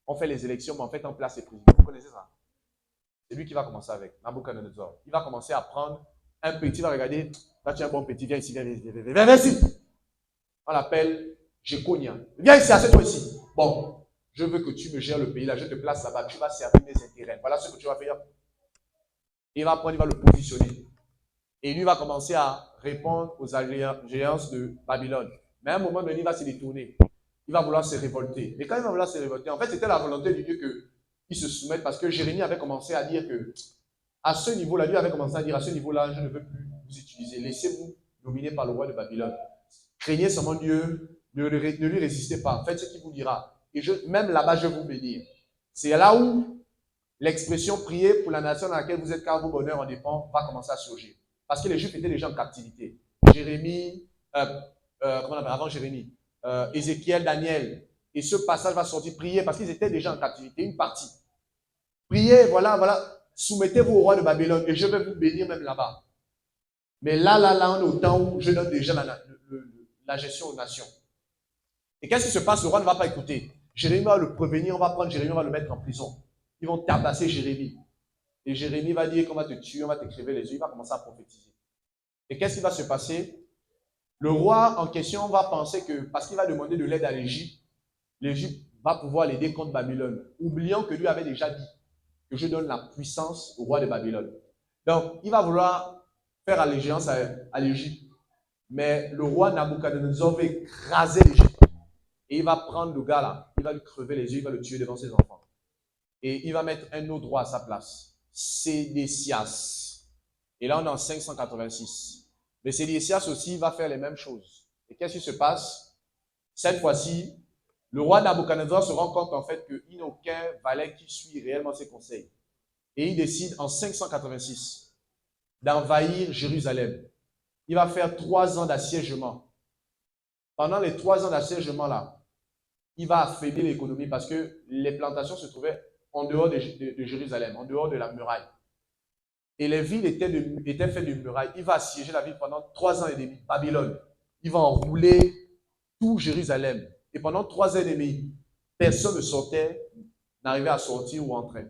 On fait les élections, mais en fait, on place les présidents. Vous connaissez ça? C'est lui qui va commencer avec Nabucodonosor. Il va commencer à prendre un petit, il va regarder, là tu es un bon petit, viens ici, viens ici. On l'appelle Jéconia. Viens ici, assieds-toi ici. Bon, je veux que tu me gères le pays, là, je te place là-bas, tu vas servir mes intérêts. Voilà ce que tu vas faire. Il va prendre, il va le positionner. Et lui va commencer à répondre aux alliances de Babylone. Mais à un moment donné, il va se détourner. Il va vouloir se révolter. Et quand il va vouloir se révolter, en fait, c'était la volonté de Dieu qu'il se soumette parce que Jérémie avait commencé à dire que à ce niveau-là, Dieu avait commencé à dire à ce niveau-là, je ne veux plus vous utiliser. Laissez-vous dominer par le roi de Babylone. Craignez seulement Dieu, ne lui résistez pas. Faites ce qu'il vous dira. Et même là-bas, je vais vous bénir. C'est là où l'expression prier pour la nation dans laquelle vous êtes, car vos bonheurs en dépend, va commencer à surgir. Parce que les Juifs étaient déjà en captivité. Jérémie, comment on appelle avant Jérémie, Ézéchiel, Daniel. Et ce passage va sortir, prier, parce qu'ils étaient déjà en captivité, une partie. Priez, voilà. Soumettez-vous au roi de Babylone et je vais vous bénir même là-bas. Mais là, on est au temps où je donne déjà la gestion aux nations. Et qu'est-ce qui se passe? Le roi ne va pas écouter. Jérémie va le prévenir, on va prendre Jérémie, on va le mettre en prison. Ils vont tabasser Jérémie. Et Jérémie va dire qu'on va te tuer, on va te crever les yeux, il va commencer à prophétiser. Et qu'est-ce qui va se passer? Le roi en question va penser que, parce qu'il va demander de l'aide à l'Égypte va pouvoir l'aider contre Babylone. Oubliant que lui avait déjà dit que je donne la puissance au roi de Babylone. Donc, il va vouloir faire allégeance à l'Égypte. Mais le roi Nabucodonosor va écraser l'Égypte. Et il va prendre le gars là, il va lui crever les yeux, il va le tuer devant ses enfants. Et il va mettre un autre roi à sa place. Sédécias. Et là, on est en 586. Mais Sédécias aussi va faire les mêmes choses. Et qu'est-ce qui se passe? Cette fois-ci, le roi Nabucodonosor se rend compte en fait qu'il n'a aucun valet qui suit réellement ses conseils. Et il décide en 586 d'envahir Jérusalem. Il va faire 3 ans d'assiègement. Pendant les 3 ans d'assiègement là, il va affaiblir l'économie parce que les plantations se trouvaient en dehors de Jérusalem, en dehors de la muraille. Et les villes étaient faites de murailles. Il va assiéger la ville pendant 3 ans et demi. Babylone. Il va enrouler tout Jérusalem. Et pendant 3 ans et demi, personne ne sortait, n'arrivait à sortir ou entrer.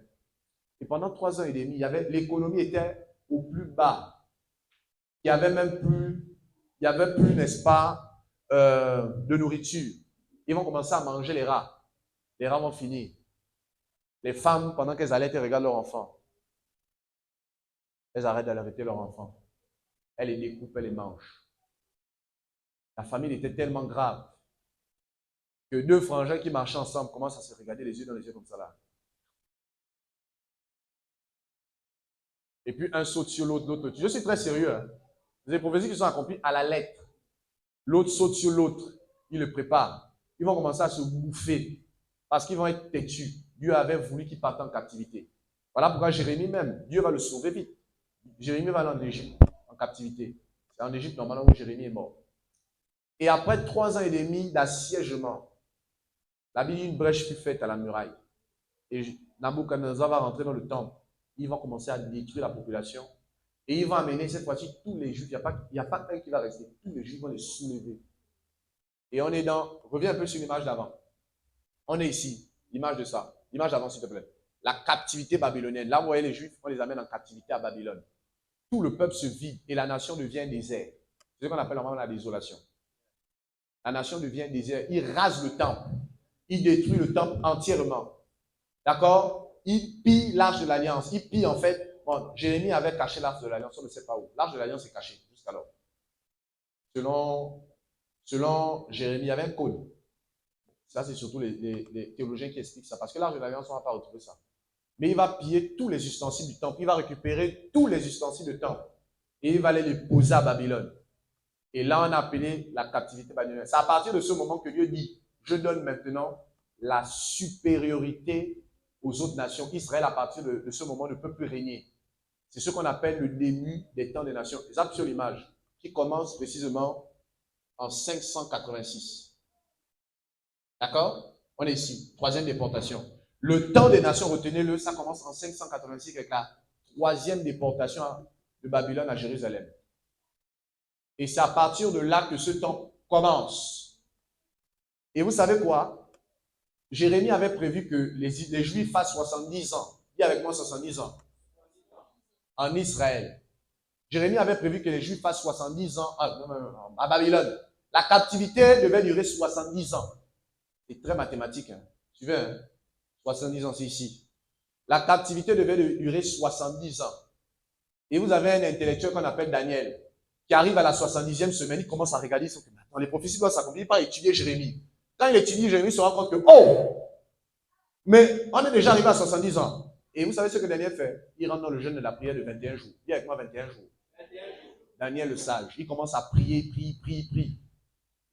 Et pendant 3 ans et demi, l'économie était au plus bas. Il n'y avait même plus, n'est-ce pas, de nourriture. Ils vont commencer à manger les rats. Les rats vont finir. Les femmes, pendant qu'elles allaitent, elles regardent leurs enfants. Elles arrêtent d'allaiter leurs enfants. Elles les découpent, elles les mangent. La famine était tellement grave que deux frangins qui marchaient ensemble commencent à se regarder les yeux dans les yeux comme ça là. Et puis un saute sur l'autre, l'autre. Je suis très sérieux. Hein. Les prophéties qui sont accomplies à la lettre. L'autre saute sur l'autre. Il le prépare. Ils vont commencer à se bouffer parce qu'ils vont être têtus. Dieu avait voulu qu'ils partent en captivité. Voilà pourquoi Jérémie même, Dieu va le sauver vite. Jérémie va aller en Égypte, en captivité. C'est en Égypte normalement où Jérémie est mort. Et après 3 ans et demi d'assiègement, la Bible dit une brèche fut faite à la muraille. Et Nabuchodonosor va rentrer dans le temple. Ils vont commencer à détruire la population. Et ils vont amener cette fois-ci tous les Juifs. Il n'y a pas un qui va rester. Tous les Juifs vont les soulever. Et on est dans, reviens un peu sur l'image d'avant. On est ici, l'image de ça. L'image d'avant, s'il te plaît. La captivité babylonienne. Là, vous voyez les Juifs, on les amène en captivité à Babylone. Tout le peuple se vide et la nation devient un désert. C'est ce qu'on appelle normalement la désolation. La nation devient un désert. Il rase le temple. Il détruit le temple entièrement. D'accord? Il pille l'arche de l'alliance. Il pille en fait. Bon, Jérémie avait caché l'arche de l'alliance, on ne sait pas où. L'arche de l'alliance est cachée jusqu'alors. Selon Jérémie, il y avait un code. Ça, c'est surtout les théologiens qui expliquent ça. Parce que l'arche de l'alliance, on ne va pas retrouver ça. Mais il va piller tous les ustensiles du temple. Il va récupérer tous les ustensiles du temple. Et il va aller les poser à Babylone. Et là, on a appelé la captivité babylonienne. C'est à partir de ce moment que Dieu dit, je donne maintenant la supériorité aux autres nations. Israël, à partir de ce moment, ne peut plus régner. C'est ce qu'on appelle le début des temps des nations. Les appuis sur l'image, qui commence précisément en 586. D'accord? On est ici, 3e déportation. Le temps des nations, retenez-le, ça commence en 586 avec la 3e déportation de Babylone à Jérusalem. Et c'est à partir de là que ce temps commence. Et vous savez quoi? Jérémie avait prévu que les Juifs fassent 70 ans. Dis avec moi 70 ans. En Israël. Jérémie avait prévu que les Juifs fassent 70 ans à Babylone. La captivité devait durer 70 ans. C'est très mathématique. Hein. Tu veux, hein? 70 ans, c'est ici. La captivité devait durer 70 ans. Et vous avez un intellectuel qu'on appelle Daniel, qui arrive à la 70e semaine, il commence à regarder, dans les prophéties doivent s'accomplir par étudier Jérémie. Quand il étudie Jérémie, il se rend compte que, oh, mais on est déjà arrivé à 70 ans. Et vous savez ce que Daniel fait? Il rentre dans le jeûne de la prière de 21 jours. Dis avec moi 21 jours. 21 jours. Daniel le sage, il commence à prier. Il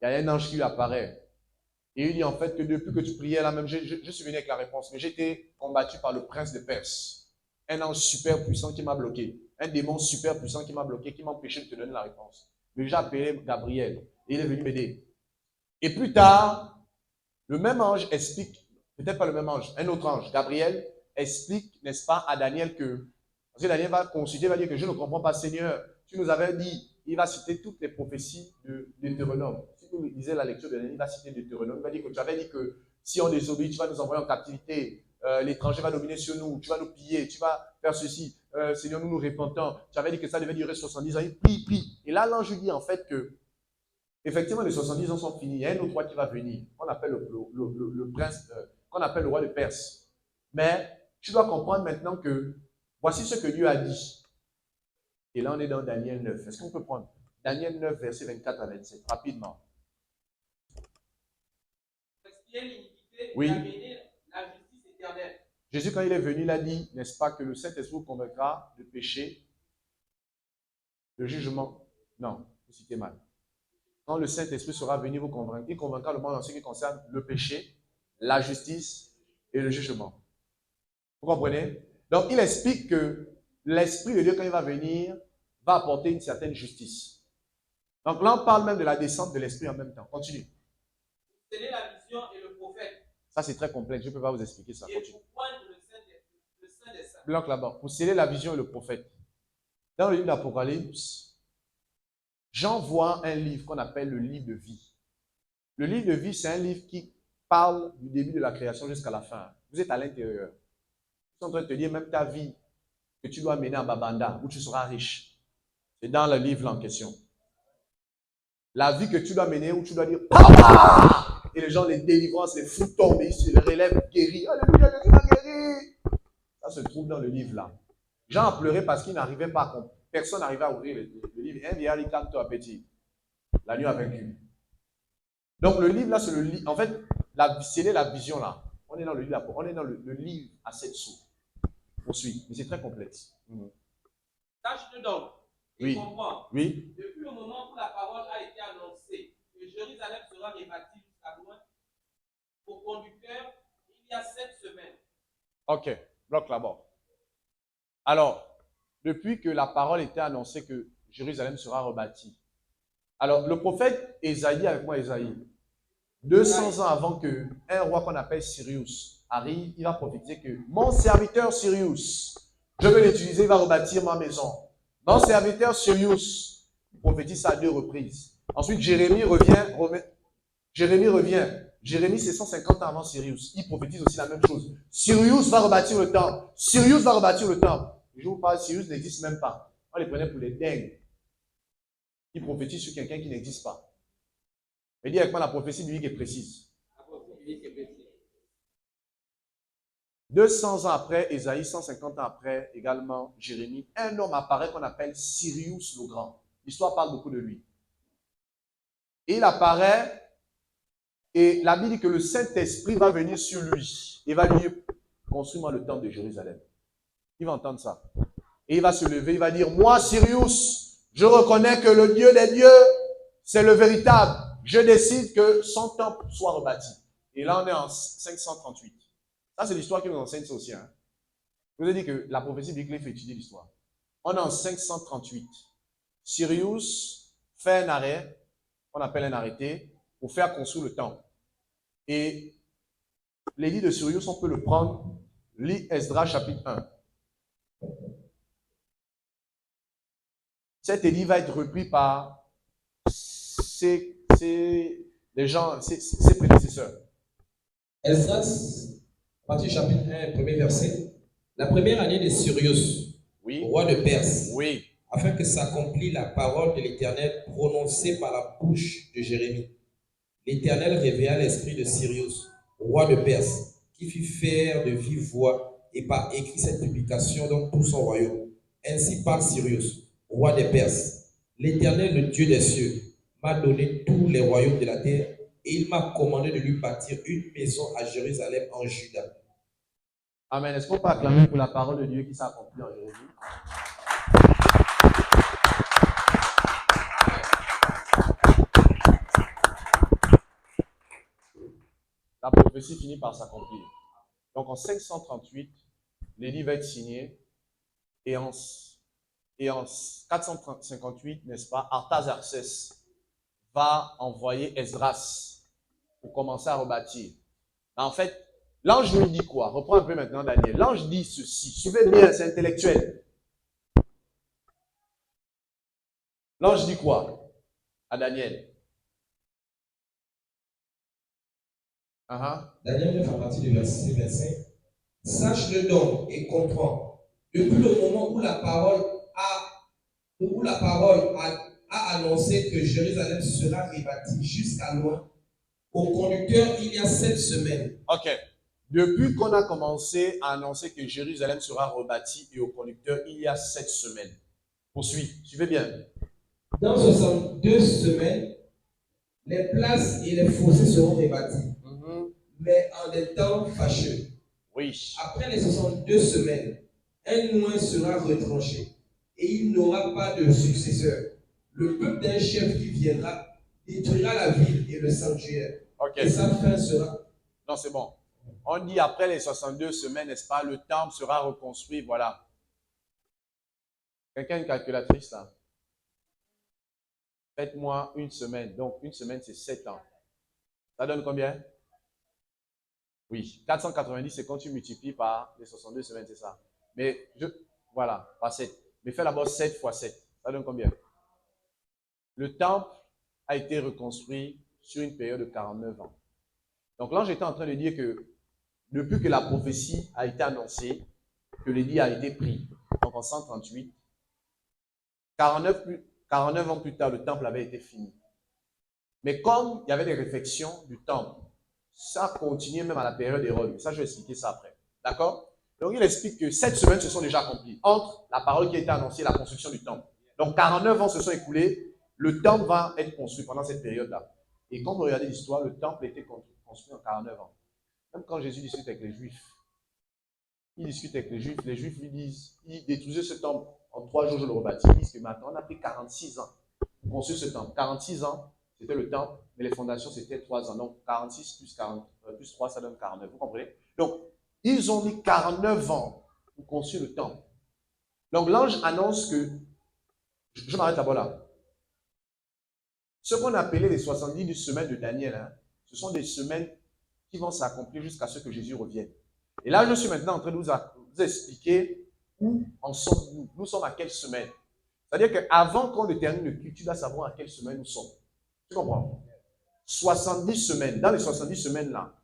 y a un ange qui lui apparaît. Et il dit en fait que depuis que tu priais là même, je suis venu avec la réponse, mais j'ai été combattu par le prince de Perse. Un ange super puissant qui m'a bloqué. Un démon super puissant qui m'a bloqué, qui m'a empêché de te donner la réponse. Mais j'ai appelé Gabriel et il est venu m'aider. Et plus tard, le même ange explique, peut-être pas le même ange, un autre ange, Gabriel, explique, n'est-ce pas, à Daniel que, parce que Daniel va consulter, va dire que je ne comprends pas, Seigneur, tu nous avais dit, il va citer toutes les prophéties de Deutéronome. Si vous lisez la lecture de Daniel, il va citer Deutéronome, il va dire que tu avais dit que si on désobéit, tu vas nous envoyer en captivité, l'étranger va dominer sur nous, tu vas nous piller, tu vas faire ceci, Seigneur, nous nous repentons. Tu avais dit que ça devait durer 70 ans, il prie. Et là, l'ange dit en fait que, effectivement, les 70 ans sont finis, il y a un autre roi qui va venir, qu'on appelle le prince, qu'on appelle le roi de Perse. Mais tu dois comprendre maintenant que voici ce que Dieu a dit. Et là, on est dans Daniel 9. Est-ce qu'on peut prendre Daniel 9, verset 24 à 27, rapidement? Expier l'iniquité oui. Et amener la justice éternelle. Jésus, quand il est venu, il a dit, n'est-ce pas, que le Saint-Esprit vous convaincra de péché, le jugement. Non, vous citez mal. Quand le Saint-Esprit sera venu vous convaincre, il convaincra le monde en ce qui concerne le péché, la justice et le jugement. Vous comprenez? Donc, il explique que l'Esprit de Dieu, quand il va venir, va apporter une certaine justice. Donc là, on parle même de la descente de l'Esprit en même temps. Continue. C'est la vision et le prophète. Ça, c'est très complexe. Je ne peux pas vous expliquer ça. Et continue. pour poindre le Saint des Saints. Bloc là-bas. Pour sceller la vision et le prophète. Dans le livre d'Apocalypse, Jean voit un livre qu'on appelle le livre de vie. Le livre de vie, c'est un livre qui parle du début de la création jusqu'à la fin. Vous êtes à l'intérieur. Ils sont en train de te dire même ta vie que tu dois mener à Babanda, où tu seras riche. C'est dans le livre là en question. La vie que tu dois mener, où tu dois dire Papa! Et les gens, les délivrances, les fous tombent, ils se relèvent guéris. Alléluia, Jésus m'a guéri. Ça se trouve dans le livre là. Jean a pleuré parce qu'il n'arrivait pas à comprendre. Personne n'arrivait à ouvrir le livre. Un vieillard dit calme-toi, petit. La nuit a vaincu. Donc le livre là, c'est le livre. En fait, c'est la vision là. On est dans le livre, on est dans le livre à 7 sous. On suit, mais c'est très complexe. Sache-le donc, et Oui. comprends. Oui. Depuis le moment où la parole a été annoncée, que Jérusalem sera rebâtie jusqu'à loin, au conducteur, il y a 7 semaines. Ok, bloc là-bas. Alors, depuis que la parole était annoncée que Jérusalem sera rebâtie. Alors, le prophète Ésaïe, avec moi Ésaïe, 200 ans avant qu'un roi qu'on appelle Cyrus arrive, il va prophétiser que mon serviteur Cyrus, je vais l'utiliser, il va rebâtir ma maison. Mon serviteur Cyrus prophétise ça à 2 reprises. Ensuite, Jérémie revient. Jérémie, c'est 150 ans avant Cyrus. Il prophétise aussi la même chose. Cyrus va rebâtir le temple. Cyrus va rebâtir le temple. Je vous parle, Cyrus n'existe même pas. On les prenait pour les dingues. Il prophétise sur quelqu'un qui n'existe pas. Il dit avec moi la prophétie biblique est précise. 200 ans après, Ésaïe, 150 ans après, également, Jérémie, un homme apparaît qu'on appelle Cyrus le Grand. L'histoire parle beaucoup de lui. Et il apparaît, et la Bible dit que le Saint-Esprit va venir sur lui et va lui dire, construis-moi le temple de Jérusalem. Il va entendre ça. Et il va se lever, il va dire, moi, Cyrus, je reconnais que le Dieu des dieux, c'est le véritable. Je décide que son temple soit rebâti. Et là, on est en 538. Ça, c'est l'histoire qui nous enseigne ça aussi. Hein. Je vous ai dit que la prophétie biblique fait étudier l'histoire. On est en 538. Cyrus fait un arrêt, on appelle un arrêté, pour faire construire le temple. Et l'édit de Cyrus, on peut le prendre, lit Esdras chapitre 1. Cet édit va être repris par ses prédécesseurs. Esdras, partie chapitre 1, premier verset. La première année de Cyrus, oui, roi de Perse, oui, afin que s'accomplisse la parole de l'Éternel prononcée par la bouche de Jérémie. L'Éternel réveilla l'esprit de Cyrus, roi de Perse, qui fit faire de vive voix et par écrit cette publication dans tout son royaume. Ainsi parle Cyrus, roi des Perses. L'Éternel, le Dieu des cieux, m'a donné tous les royaumes de la terre et il m'a commandé de lui bâtir une maison à Jérusalem en Juda. Amen. Est-ce qu'on peut acclamer pour la parole de Dieu qui s'est accomplie en Jérémie? La prophétie finit par s'accomplir. Donc en 538, l'édit va être signé et en 458, n'est-ce pas, Artaxerxès va envoyer Esdras pour commencer à rebâtir. En fait, l'ange lui dit quoi? Reprends un peu maintenant Daniel. L'ange dit ceci. Suivez bien, c'est intellectuel. L'ange dit quoi à Daniel? Daniel 9 à partir du verset 25. Sache-le donc et comprends. Depuis le moment où la parole a annoncé que Jérusalem sera rebâtie jusqu'à loin, au conducteur, il y a 7 semaines. Ok. Depuis qu'on a commencé à annoncer que Jérusalem sera rebâtie et au conducteur, il y a 7 semaines. Poursuis. Suivez bien. Dans 62 semaines, les places et les fossés seront rebâtis, mais en des temps fâcheux. Oui. Après les 62 semaines, un mois sera retranché et il n'aura pas de successeur. Le peuple d'un chef qui viendra détruira la ville et le sanctuaire. Okay. Et sa fin sera... Non, c'est bon. On dit après les 62 semaines, n'est-ce pas, le temple sera reconstruit, voilà. Quelqu'un a une calculatrice là? Faites-moi une semaine. Donc, une semaine, c'est 7 ans. Ça donne combien? Oui. 490, c'est quand tu multiplies par les 62 semaines, c'est ça. Mais, voilà, par 7. Mais fais d'abord 7 fois 7. Ça donne combien? Le temple a été reconstruit sur une période de 49 ans. Donc, l'ange était en train de dire que depuis que la prophétie a été annoncée, que l'édit a été pris, donc en 138, 49 ans plus tard, le temple avait été fini. Mais comme il y avait des réflexions du temple, ça continuait même à la période d'Hérode. Ça, je vais expliquer ça après. D'accord? Donc, il explique que 7 semaines se sont déjà accomplies entre la parole qui a été annoncée et la construction du temple. Donc, 49 ans se sont écoulés. Le temple va être construit pendant cette période-là. Et quand vous regardez l'histoire, le temple était construit en 49 ans. Même quand Jésus discute avec les Juifs, il discute avec les Juifs lui disent, il détruisait ce temple en 3 jours, je le rebâtis. Ils disent que maintenant, on a pris 46 ans pour construire ce temple. 46 ans, c'était le temple, mais les fondations, c'était 3 ans. Donc, 46 plus 3, ça donne 49. Vous comprenez? Donc, ils ont mis 49 ans pour construire le temple. Donc, l'ange annonce que, je m'arrête d'abord là. Ce qu'on appelait les 70 semaines de Daniel, hein, ce sont des semaines qui vont s'accomplir jusqu'à ce que Jésus revienne. Et là, je suis maintenant en train de vous expliquer où en sommes-nous. Nous sommes à quelle semaine? C'est-à-dire qu'avant qu'on détermine le culte, tu dois savoir à quelle semaine nous sommes. Tu comprends? 70 semaines. Dans les 70 semaines-là,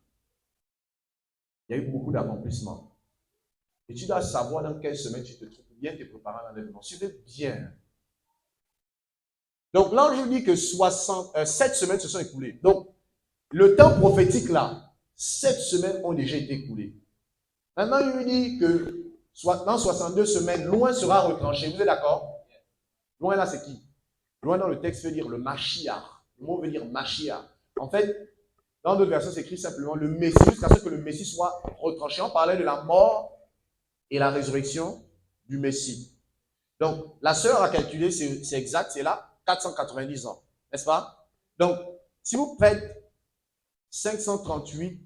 il y a eu beaucoup d'accomplissements. Et tu dois savoir dans quelle semaine tu te trouves, bien te préparer à l'enlèvement. Suivez bien. Donc, l'ange dit que 7 semaines se sont écoulées. Donc, le temps prophétique là, 7 semaines ont déjà été écoulées. Maintenant, il lui dit que dans 62 semaines, loin sera retranché. Vous êtes d'accord? Loin là, c'est qui? Loin dans le texte veut dire le Mashiach. Le mot veut dire Mashiach. En fait, dans d'autres versions, c'est écrit simplement le Messie, jusqu'à ce que le Messie soit retranché. On parlait de la mort et la résurrection du Messie. Donc, la sœur a calculé, c'est exact, c'est là, 490 ans. N'est-ce pas? Donc, si vous faites 538,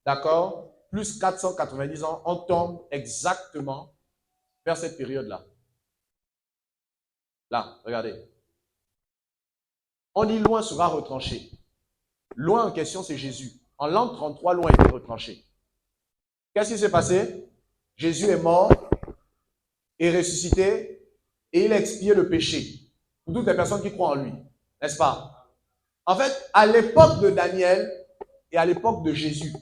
d'accord, plus 490 ans, on tombe exactement vers cette période-là. Là, regardez. On dit loin sera retranché. Loin en question, c'est Jésus. En l'an 33, loin a été retranché. Qu'est-ce qui s'est passé? Jésus est mort, est ressuscité, et il a expié le péché pour toutes les personnes qui croient en lui. N'est-ce pas? En fait, à l'époque de Daniel et à l'époque de Jésus,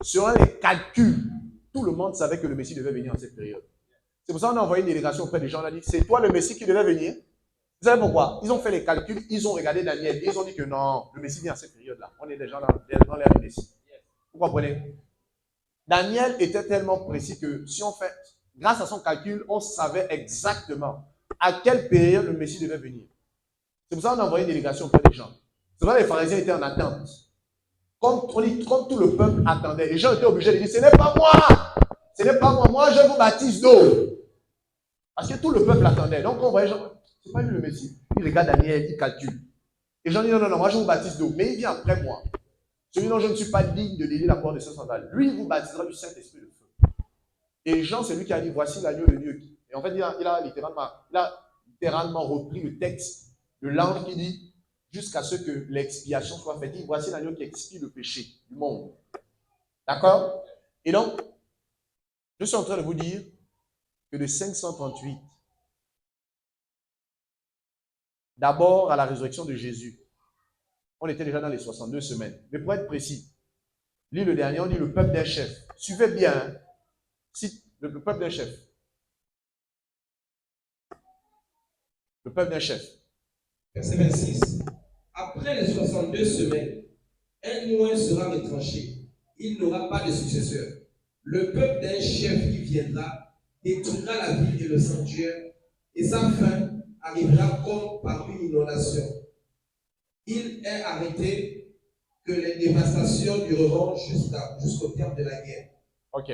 selon les calculs, tout le monde savait que le Messie devait venir en cette période. C'est pour ça qu'on a envoyé une délégation auprès des gens. On a dit, c'est toi le Messie qui devait venir. Vous savez pourquoi? Ils ont fait les calculs, ils ont regardé Daniel, et ils ont dit que non, le Messie vient à cette période-là. On est déjà dans l'ère du Messie. Vous comprenez? Daniel était tellement précis que si on fait, grâce à son calcul, on savait exactement à quelle période le Messie devait venir. C'est pour ça qu'on a envoyé une délégation auprès des gens. C'est pour ça que les pharisiens étaient en attente. Comme tout le peuple attendait, les gens étaient obligés de dire, ce n'est pas moi, ce n'est pas moi, moi je vous baptise d'eau. Parce que tout le peuple attendait. Donc on voyait, c'est pas lui le Messie. Il regarde Daniel, il calcule. Les gens disent, non, non, non, moi je vous baptise d'eau. Mais il vient après moi. Celui dont je ne suis pas digne de léger la porte de ce sandal. Lui, il vous baptisera du Saint-Esprit de feu. Et Jean, c'est lui qui a dit, voici l'agneau de Dieu. Et en fait, il a littéralement repris le texte de l'ange qui dit, jusqu'à ce que l'expiation soit faite. Il dit, voici l'agneau qui expie le péché du monde. D'accord? Et donc, je suis en train de vous dire que de 538, d'abord à la résurrection de Jésus, on était déjà dans les 62 semaines. Mais pour être précis, lis le dernier, on dit le peuple d'un chef. Suivez bien, hein? Cite le peuple d'un chef. Le peuple d'un chef. Verset 26. Après les 62 semaines, un loin sera retranché. Il n'aura pas de successeur. Le peuple d'un chef qui viendra détruira la ville et le sanctuaire, et sa fin arrivera comme par une inondation. Il est arrêté que les dévastations dureront jusqu'au terme de la guerre. Ok.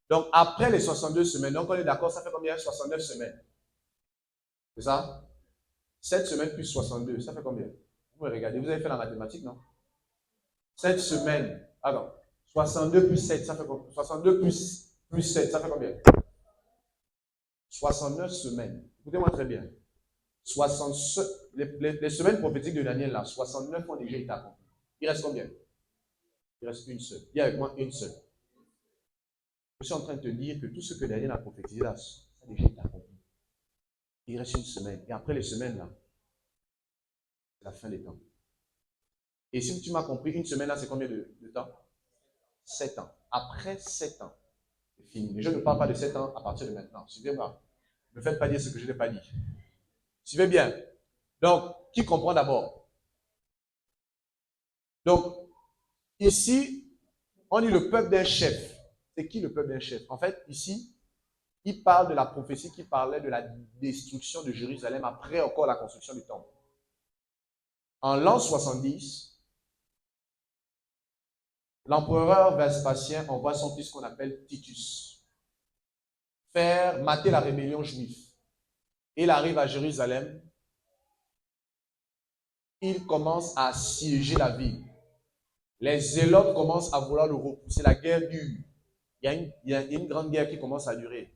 Donc, après les 62 semaines, donc on est d'accord, ça fait combien? 69 semaines. C'est ça? 7 semaines plus 62, ça fait combien? Vous me regardez, vous avez fait la mathématique, non? 7 semaines. Alors, 62 plus 7, ça fait combien? 62 plus 7, ça fait combien? 69 semaines. Écoutez-moi très bien. Les semaines prophétiques de Daniel, là, 69 ont déjà été accomplies. Il reste combien? Il reste une seule. Dis avec moi, une seule. Je suis en train de te dire que tout ce que Daniel a prophétisé là, ça a déjà été accompli. Il reste une semaine. Et après les semaines là, c'est la fin des temps. Et si tu m'as compris, une semaine là, c'est combien de temps? 7 ans. Après 7 ans, c'est fini. Mais je ne parle pas de 7 ans à partir de maintenant. Suivez-moi. Ne me faites pas dire ce que je n'ai pas dit. Suivez bien. Donc, qui comprend d'abord? Donc, ici, on dit le peuple d'un chef. C'est qui le peuple d'un chef? En fait, ici, il parle de la prophétie qui parlait de la destruction de Jérusalem après encore la construction du temple. En l'an 70, l'empereur Vespasien envoie son fils qu'on appelle Titus faire mater la rébellion juive. Il arrive à Jérusalem. Il commence à assiéger la ville. Les zélotes commencent à vouloir le repousser. La guerre dure. Il y a une grande guerre qui commence à durer.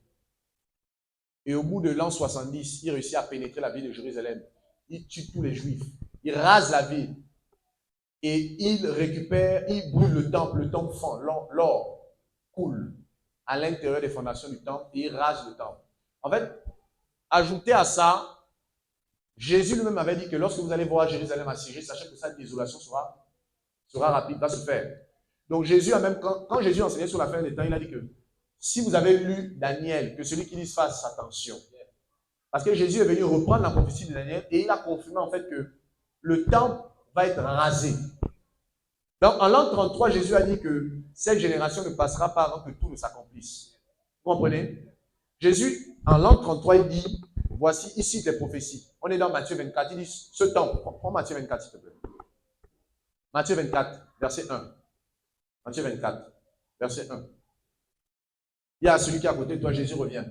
Et au bout de l'an 70, il réussit à pénétrer la ville de Jérusalem. Il tue tous les Juifs. Il rase la ville. Et il récupère, il brûle le temple fond, l'or coule à l'intérieur des fondations du temple et il rase le temple. En fait, ajouté à ça, Jésus lui-même avait dit que lorsque vous allez voir Jérusalem assiégée, sachez que sa désolation sera rapide, va se faire. Donc Jésus a même, quand Jésus enseignait sur la fin des temps, il a dit que si vous avez lu Daniel, que celui qui lit fasse attention. Parce que Jésus est venu reprendre la prophétie de Daniel et il a confirmé en fait que le temple va être rasé. Donc en l'an 33, Jésus a dit que cette génération ne passera pas avant que tout ne s'accomplisse. Vous comprenez? Jésus, en l'an 33, il dit, voici ici les prophéties. On est dans Matthieu 24, il dit, ce temple, prends Matthieu 24 s'il te plaît. Matthieu 24, verset 1. Matthieu 24, verset 1. Il y a celui qui est à côté de toi, Jésus revient.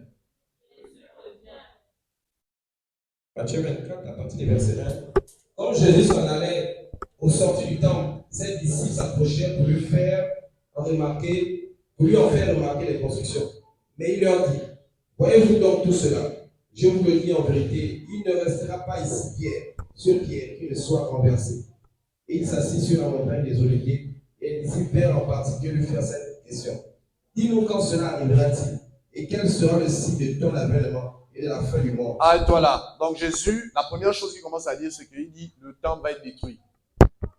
Matthieu 24, à partir du verset 1. Comme Jésus s'en allait au sortir du temple, ses disciples s'approchèrent pour lui faire remarquer les constructions. Mais il leur dit, voyez-vous donc tout cela? Je vous le dis en vérité, il ne restera pas ici pierre sur pierre qui ne soit renversé. Et il s'assit sur la montagne des Oliviers, et les disciples vinrent en particulier lui faire cette question. Dis-nous quand cela arrivera-t-il, et quel sera le signe de ton avènement et de la fin du monde? Arrête-toi là. Donc Jésus, la première chose qu'il commence à dire, c'est qu'il dit, le temple va être détruit.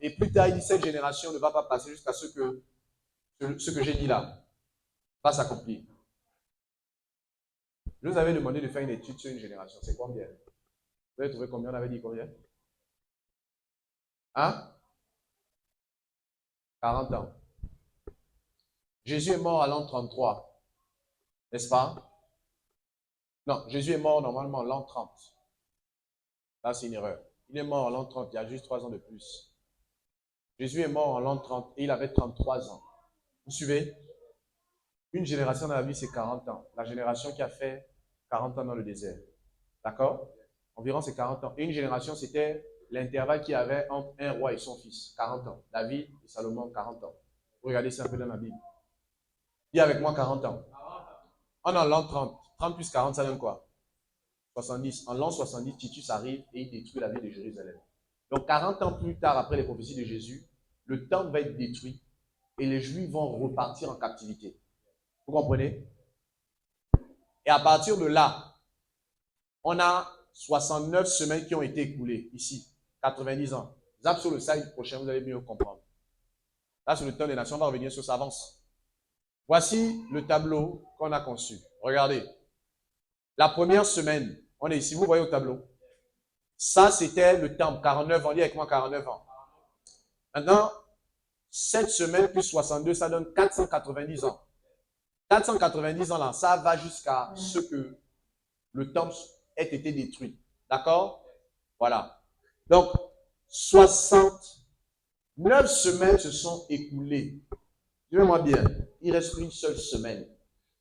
Et plus tard, il dit, cette génération ne va pas passer jusqu'à ce que j'ai dit là va s'accomplir. Je vous avais demandé de faire une étude sur une génération. C'est combien? Vous avez trouvé combien? On avait dit combien? Hein? 40 ans. Jésus est mort à l'an 33. N'est-ce pas? Non, Jésus est mort normalement à l'an 30. Là, c'est une erreur. Il est mort à l'an 30, il y a juste 3 ans de plus. Jésus est mort en l'an 30 et il avait 33 ans. Vous suivez? Une génération dans la vie, c'est 40 ans. La génération qui a fait 40 ans dans le désert. D'accord? Environ, c'est 40 ans. Et une génération, c'était l'intervalle qu'il y avait entre un roi et son fils. 40 ans. David et Salomon, 40 ans. Vous regardez ça un peu dans la Bible. Dis avec moi 40 ans. On est en l'an 30. 30 plus 40, ça donne quoi? 70. En l'an 70, Titus arrive et il détruit la ville de Jérusalem. Donc 40 ans plus tard, après les prophéties de Jésus, le temple va être détruit et les Juifs vont repartir en captivité. Vous comprenez? Et à partir de là, on a 69 semaines qui ont été écoulées ici, 90 ans. Zap sur le slide prochain, vous allez mieux comprendre. Là, sur le temps des nations, on va revenir sur ça, avance. Voici le tableau qu'on a conçu. Regardez. La première semaine, on est ici, vous voyez au tableau. Ça, c'était le temple, 49 ans. Dis avec moi 49 ans. Maintenant, 7 semaines plus 62, ça donne 490 ans. 490 ans là, ça va jusqu'à ce que le temple ait été détruit. D'accord? Voilà. Donc, 69 semaines se sont écoulées. Suivez-moi bien. Il reste une seule semaine.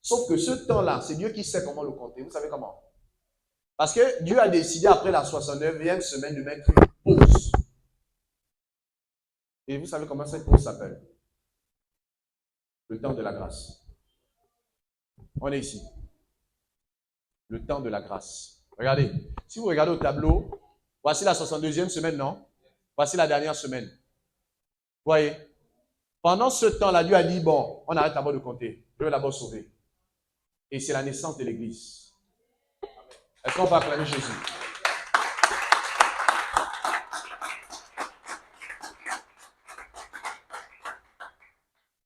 Sauf que ce temps-là, c'est Dieu qui sait comment le compter. Vous savez comment? Parce que Dieu a décidé après la 69e semaine de mettre une pause. Et vous savez comment cette pause s'appelle? Le temps de la grâce. On est ici. Le temps de la grâce. Regardez. Si vous regardez au tableau, voici la 62e semaine, non? Voici la dernière semaine. Vous voyez? Pendant ce temps-là, Dieu a dit, bon, on arrête d'abord de compter. Je vais d'abord sauver. Et c'est la naissance de l'Église. Est-ce qu'on peut acclamer Jésus?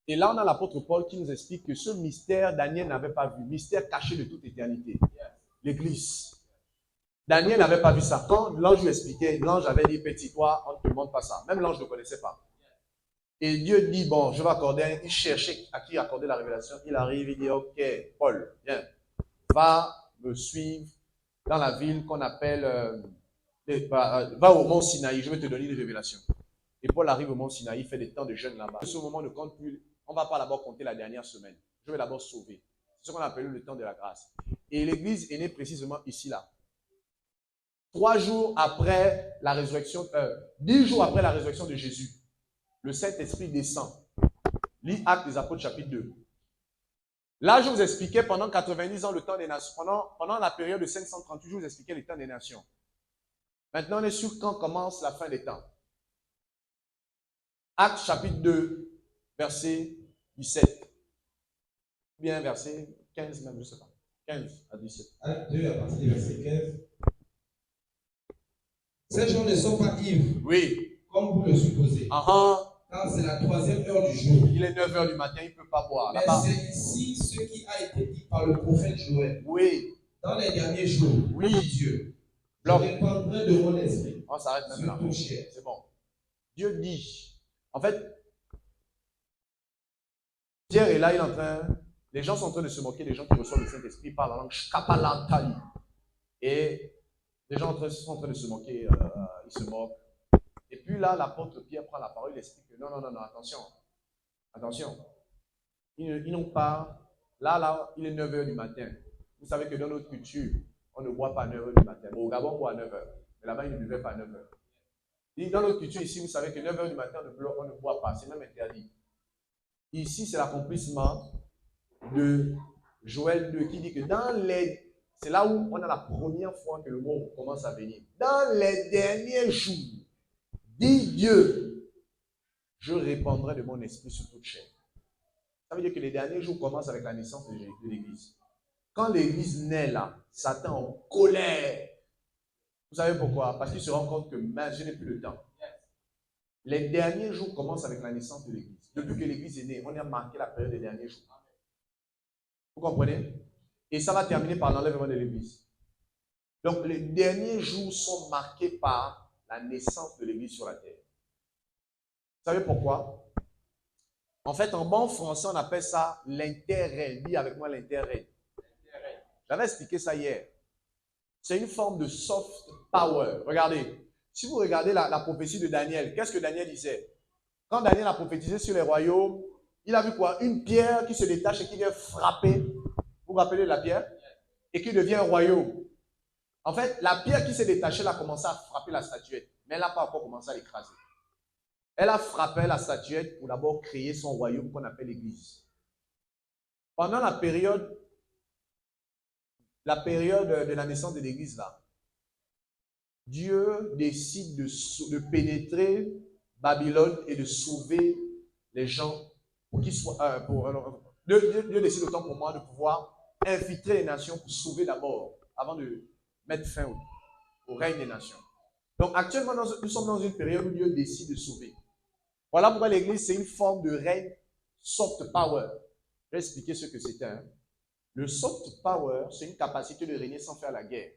Et là, on a l'apôtre Paul qui nous explique que ce mystère, Daniel n'avait pas vu. Mystère caché de toute éternité. L'Église. Daniel n'avait pas vu ça. Quand l'ange lui expliquait, l'ange avait dit, petit, toi, on ne te demande pas ça. Même l'ange ne connaissait pas. Et Dieu dit, bon, je vais accorder, il cherchait à qui accorder la révélation. Il arrive, il dit, ok, Paul, viens, va me suivre dans la ville qu'on appelle Va au mont Sinaï, je vais te donner une révélation. Et Paul arrive au mont Sinaï, il fait des temps de jeûne là-bas. Ce moment ne compte plus. On ne va pas d'abord compter la dernière semaine. Je vais d'abord sauver. C'est ce qu'on appelle le temps de la grâce. Et l'église est née précisément ici, là. 3 jours après la résurrection, 10 jours après la résurrection de Jésus, le Saint-Esprit descend. Lis Actes des Apôtres, chapitre 2. Là, je vous expliquais pendant 90 ans le temps des nations. Pendant la période de 538, je vous expliquais le temps des nations. Maintenant, on est sur quand commence la fin des temps. Actes chapitre 2, verset 17. Ou bien verset 15 même, je ne sais pas. 15 à 17. Acte 2, à partir du verset 15. Ces gens ne sont pas ivres, Oui. comme vous le supposez. Car c'est la 3e heure du jour. Il est 9 heures du matin, il ne peut pas boire. Mais c'est ici ce qui a été dit par le prophète Joël. Oui. Dans les derniers jours, oui. Dieu, je répandrai de mon esprit. On s'arrête même là. C'est bon. Dieu dit. En fait, Pierre est là, il est en train. Les gens sont en train de se moquer des gens qui reçoivent le Saint-Esprit par la langue Shkapalantali. Et les gens sont en train de se moquer, ils se moquent. Et puis là, l'apôtre Pierre prend la parole, il explique que non, attention. Attention. Ils n'ont pas. Là, il est 9 heures du matin. Vous savez que dans notre culture, on ne boit pas à 9 heures du matin. Bon, au Gabon, on boit à 9 heures. Mais là-bas, ils ne buvaient pas à 9 heures. Et dans notre culture ici, vous savez que 9 heures du matin, on ne boit pas. C'est même interdit. Ici, c'est l'accomplissement de Joël 2 qui dit que c'est là où on a la première fois que le mot commence à venir. Dans les derniers jours, dit Dieu, je répandrai de mon esprit sur toute chair. Ça veut dire que les derniers jours commencent avec la naissance de l'Église. Quand l'Église naît là, Satan en colère. Vous savez pourquoi? Parce qu'il se rend compte que je n'ai plus le temps. Les derniers jours commencent avec la naissance de l'Église. Depuis que l'Église est née, on a marqué la période des derniers jours. Vous comprenez? Et ça va terminer par l'enlèvement de l'Église. Donc les derniers jours sont marqués par la naissance de l'Église sur la terre. Vous savez pourquoi? En fait, en bon français, on appelle ça l'interrègne. Dis avec moi l'interrègne. J'avais expliqué ça hier. C'est une forme de soft power. Regardez. Si vous regardez la prophétie de Daniel, qu'est-ce que Daniel disait? Quand Daniel a prophétisé sur les royaumes, il a vu quoi? Une pierre qui se détache et qui vient frapper. Vous vous rappelez de la pierre? Et qui devient un royaume. En fait, la pierre qui s'est détachée, elle a commencé à frapper la statuette. Mais elle n'a pas encore commencé à l'écraser. Elle a frappé la statuette pour d'abord créer son royaume qu'on appelle l'Église. Pendant la période de la naissance de l'Église, là, Dieu décide de pénétrer Babylone et de sauver les gens pour qu'ils soient. Dieu décide autant pour moi de pouvoir infiltrer les nations pour sauver d'abord, avant de mettre fin au règne des nations. Donc actuellement, nous sommes dans une période où Dieu décide de sauver. Voilà pourquoi l'Église, c'est une forme de règne soft power. Je vais expliquer ce que c'était. Le soft power, c'est une capacité de régner sans faire la guerre.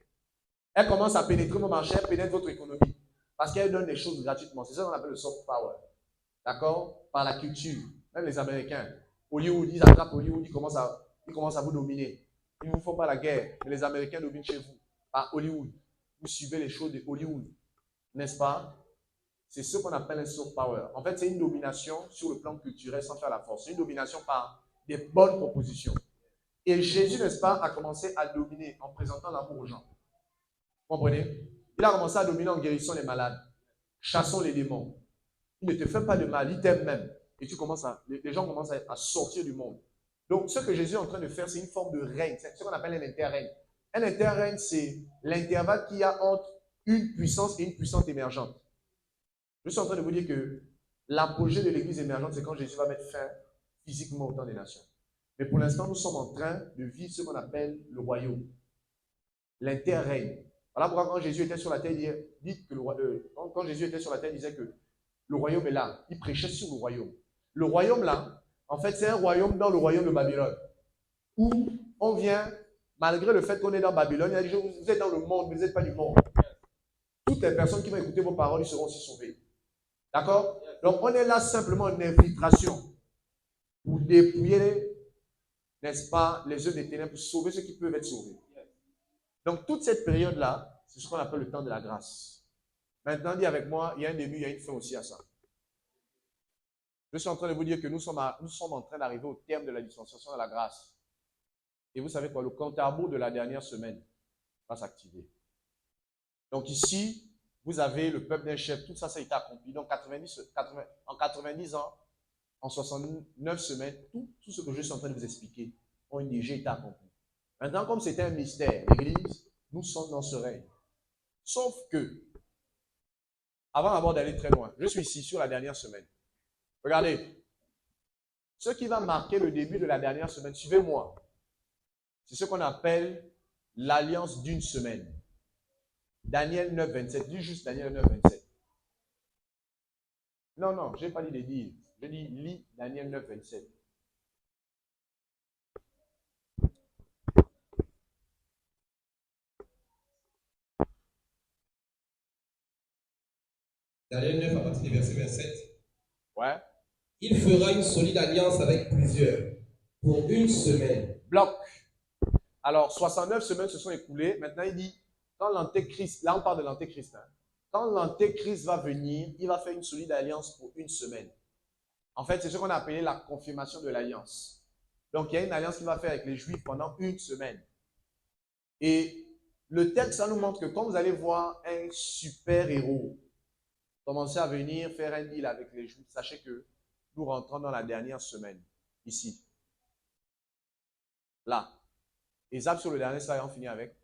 Elle commence à pénétrer vos marchés, elle pénètre votre économie. Parce qu'elle donne des choses gratuitement. C'est ça qu'on appelle le soft power. D'accord? Par la culture. Même les Américains. Hollywood, ils attrapent Hollywood, ils commencent à vous dominer. Ils ne vous font pas la guerre. Mais les Américains dominent chez vous. Par Hollywood. Vous suivez les choses de Hollywood. N'est-ce pas? C'est ce qu'on appelle un soft power. En fait, c'est une domination sur le plan culturel sans faire la force. C'est une domination par des bonnes propositions. Et Jésus, n'est-ce pas, a commencé à dominer en présentant l'amour aux gens. Vous comprenez? Il a commencé à dominer en guérissant les malades, chassant les démons. Il ne te fait pas de mal, il t'aime même. Et les gens commencent à sortir du monde. Donc, ce que Jésus est en train de faire, c'est une forme de règne. C'est ce qu'on appelle un interrègne. Un interrègne, c'est l'intervalle qu'il y a entre une puissance et une puissance émergente. Je suis en train de vous dire que l'apogée de l'Église émergente, c'est quand Jésus va mettre fin physiquement au temps des nations. Mais pour l'instant, nous sommes en train de vivre ce qu'on appelle le royaume. L'interrègne. Voilà pourquoi quand Jésus était sur la terre, quand Jésus était sur la terre, il disait que le royaume est là. Il prêchait sur le royaume. Le royaume là, en fait, c'est un royaume dans le royaume de Babylone. Où on vient, malgré le fait qu'on est dans Babylone, il a dit, vous êtes dans le monde, mais vous n'êtes pas du monde. Toutes les personnes qui vont écouter vos paroles, ils seront aussi sauvées. D'accord? Donc, on est là simplement en infiltration pour dépouiller, n'est-ce pas, les œuvres des ténèbres, pour sauver ceux qui peuvent être sauvés. Donc, toute cette période-là, c'est ce qu'on appelle le temps de la grâce. Maintenant, dis avec moi, il y a un début, il y a une fin aussi à ça. Je suis en train de vous dire que nous sommes en train d'arriver au terme de la dispensation de la grâce. Et vous savez quoi, le compte à rebours de la dernière semaine va s'activer. Donc ici, vous avez le peuple d'un chef, tout ça, ça a été accompli. Donc en 90 ans, en 69 semaines, tout ce que je suis en train de vous expliquer ont déjà été accompli. Maintenant, comme c'était un mystère, l'Église, nous sommes dans ce règne. Sauf que, avant d'abord d'aller très loin, je suis ici sur la dernière semaine. Regardez, ce qui va marquer le début de la dernière semaine, suivez-moi, c'est ce qu'on appelle l'alliance d'une semaine. Daniel 9, 27. Dis juste Daniel 9, 27. Non, je n'ai pas dit de dire. Je dis lis Daniel 9, 27. Daniel 9 à partir du verset 27. Ouais. Il fera une solide alliance avec plusieurs pour une semaine. Bloc. Alors, 69 semaines se sont écoulées. Maintenant, il dit, quand l'antéchrist, là on parle de l'antéchrist, hein, quand l'antéchrist va venir, il va faire une solide alliance pour une semaine. En fait, c'est ce qu'on a appelé la confirmation de l'alliance. Donc, il y a une alliance qu'il va faire avec les Juifs pendant une semaine. Et le texte, ça nous montre que quand vous allez voir un super héros commencer à venir faire un deal avec les Juifs, sachez que nous rentrons dans la dernière semaine, ici. Là. Et Zap sur le dernier slide, on finit avec.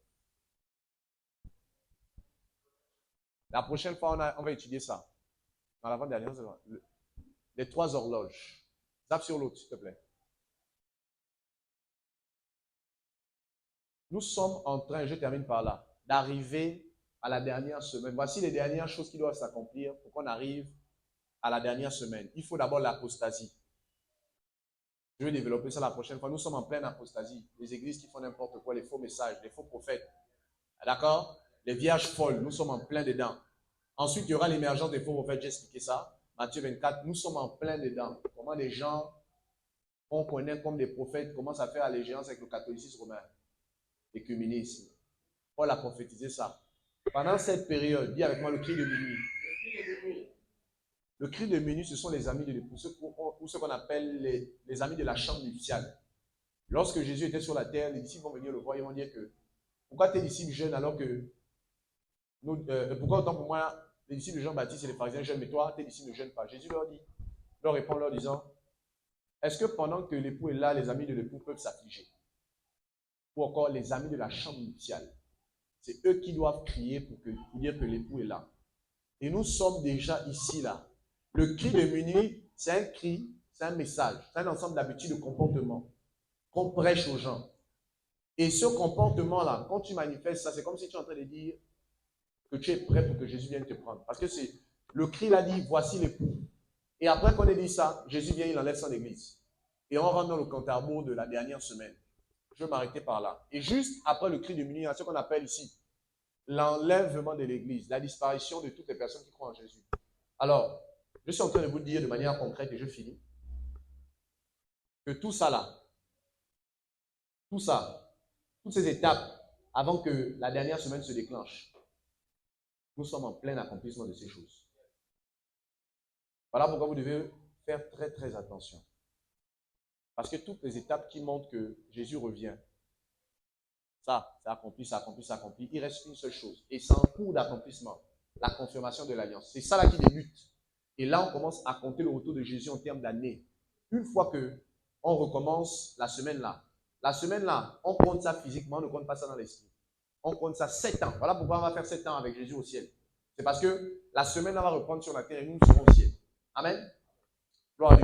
La prochaine fois, on va étudier ça. Dans l'avant-dernière, les 3 horloges. Zap sur l'autre, s'il te plaît. Nous sommes en train, je termine par là, d'arriver à la dernière semaine. Voici les dernières choses qui doivent s'accomplir pour qu'on arrive à la dernière semaine. Il faut d'abord l'apostasie. Je vais développer ça la prochaine fois. Nous sommes en pleine apostasie. Les églises qui font n'importe quoi, les faux messages, les faux prophètes. D'accord? Les vierges folles, nous sommes en plein dedans. Ensuite, il y aura l'émergence des faux prophètes. J'ai expliqué ça. Matthieu 24, nous sommes en plein dedans. Comment des gens qu'on connaît comme des prophètes commencent à faire allégeance avec le catholicisme romain, l'écuménisme. Paul a prophétisé ça. Pendant cette période, dis avec moi le cri de minuit. Le cri de minuit, ce sont les amis de l'époux, ou ce qu'on appelle les amis de la chambre nuptiale. Lorsque Jésus était sur la terre, les disciples vont venir le voir, ils vont dire que pourquoi tes disciples jeûnent alors que pourquoi autant pour moi les disciples de Jean-Baptiste et les pharisiens jeûnent, mais toi tes disciples ne jeûnent pas. Jésus leur répond en leur disant, est-ce que pendant que l'époux est là, les amis de l'époux peuvent s'affliger? Ou encore les amis de la chambre nuptiale. C'est eux qui doivent crier pour dire que l'époux est là. Et nous sommes déjà ici, là. Le cri de minuit, c'est un cri, c'est un message, c'est un ensemble d'habitudes, de comportements qu'on prêche aux gens. Et ce comportement-là, quand tu manifestes ça, c'est comme si tu es en train de dire que tu es prêt pour que Jésus vienne te prendre. Parce que c'est le cri l'a dit, voici l'époux. Et après qu'on ait dit ça, Jésus vient, il enlève son église. Et on rentre dans le compte à rebours de la dernière semaine. Je vais m'arrêter par là. Et juste après le cri de minuit, il y a ce qu'on appelle ici l'enlèvement de l'église, la disparition de toutes les personnes qui croient en Jésus. Alors, je suis en train de vous dire de manière concrète, et je finis, que tout ça là, tout ça, toutes ces étapes, avant que la dernière semaine se déclenche, nous sommes en plein accomplissement de ces choses. Voilà pourquoi vous devez faire très très attention. Parce que toutes les étapes qui montrent que Jésus revient, ça accompli, ça accompli, ça accompli. Il reste une seule chose. Et c'est en cours d'accomplissement, la confirmation de l'alliance. C'est ça là qui débute. Et là, on commence à compter le retour de Jésus en termes d'années. Une fois qu'on recommence la semaine là, on compte ça physiquement, on ne compte pas ça dans l'esprit. On compte ça 7 ans. Voilà pourquoi on va faire 7 ans avec Jésus au ciel. C'est parce que la semaine là va reprendre sur la terre et nous serons au ciel. Amen. Gloire à Dieu.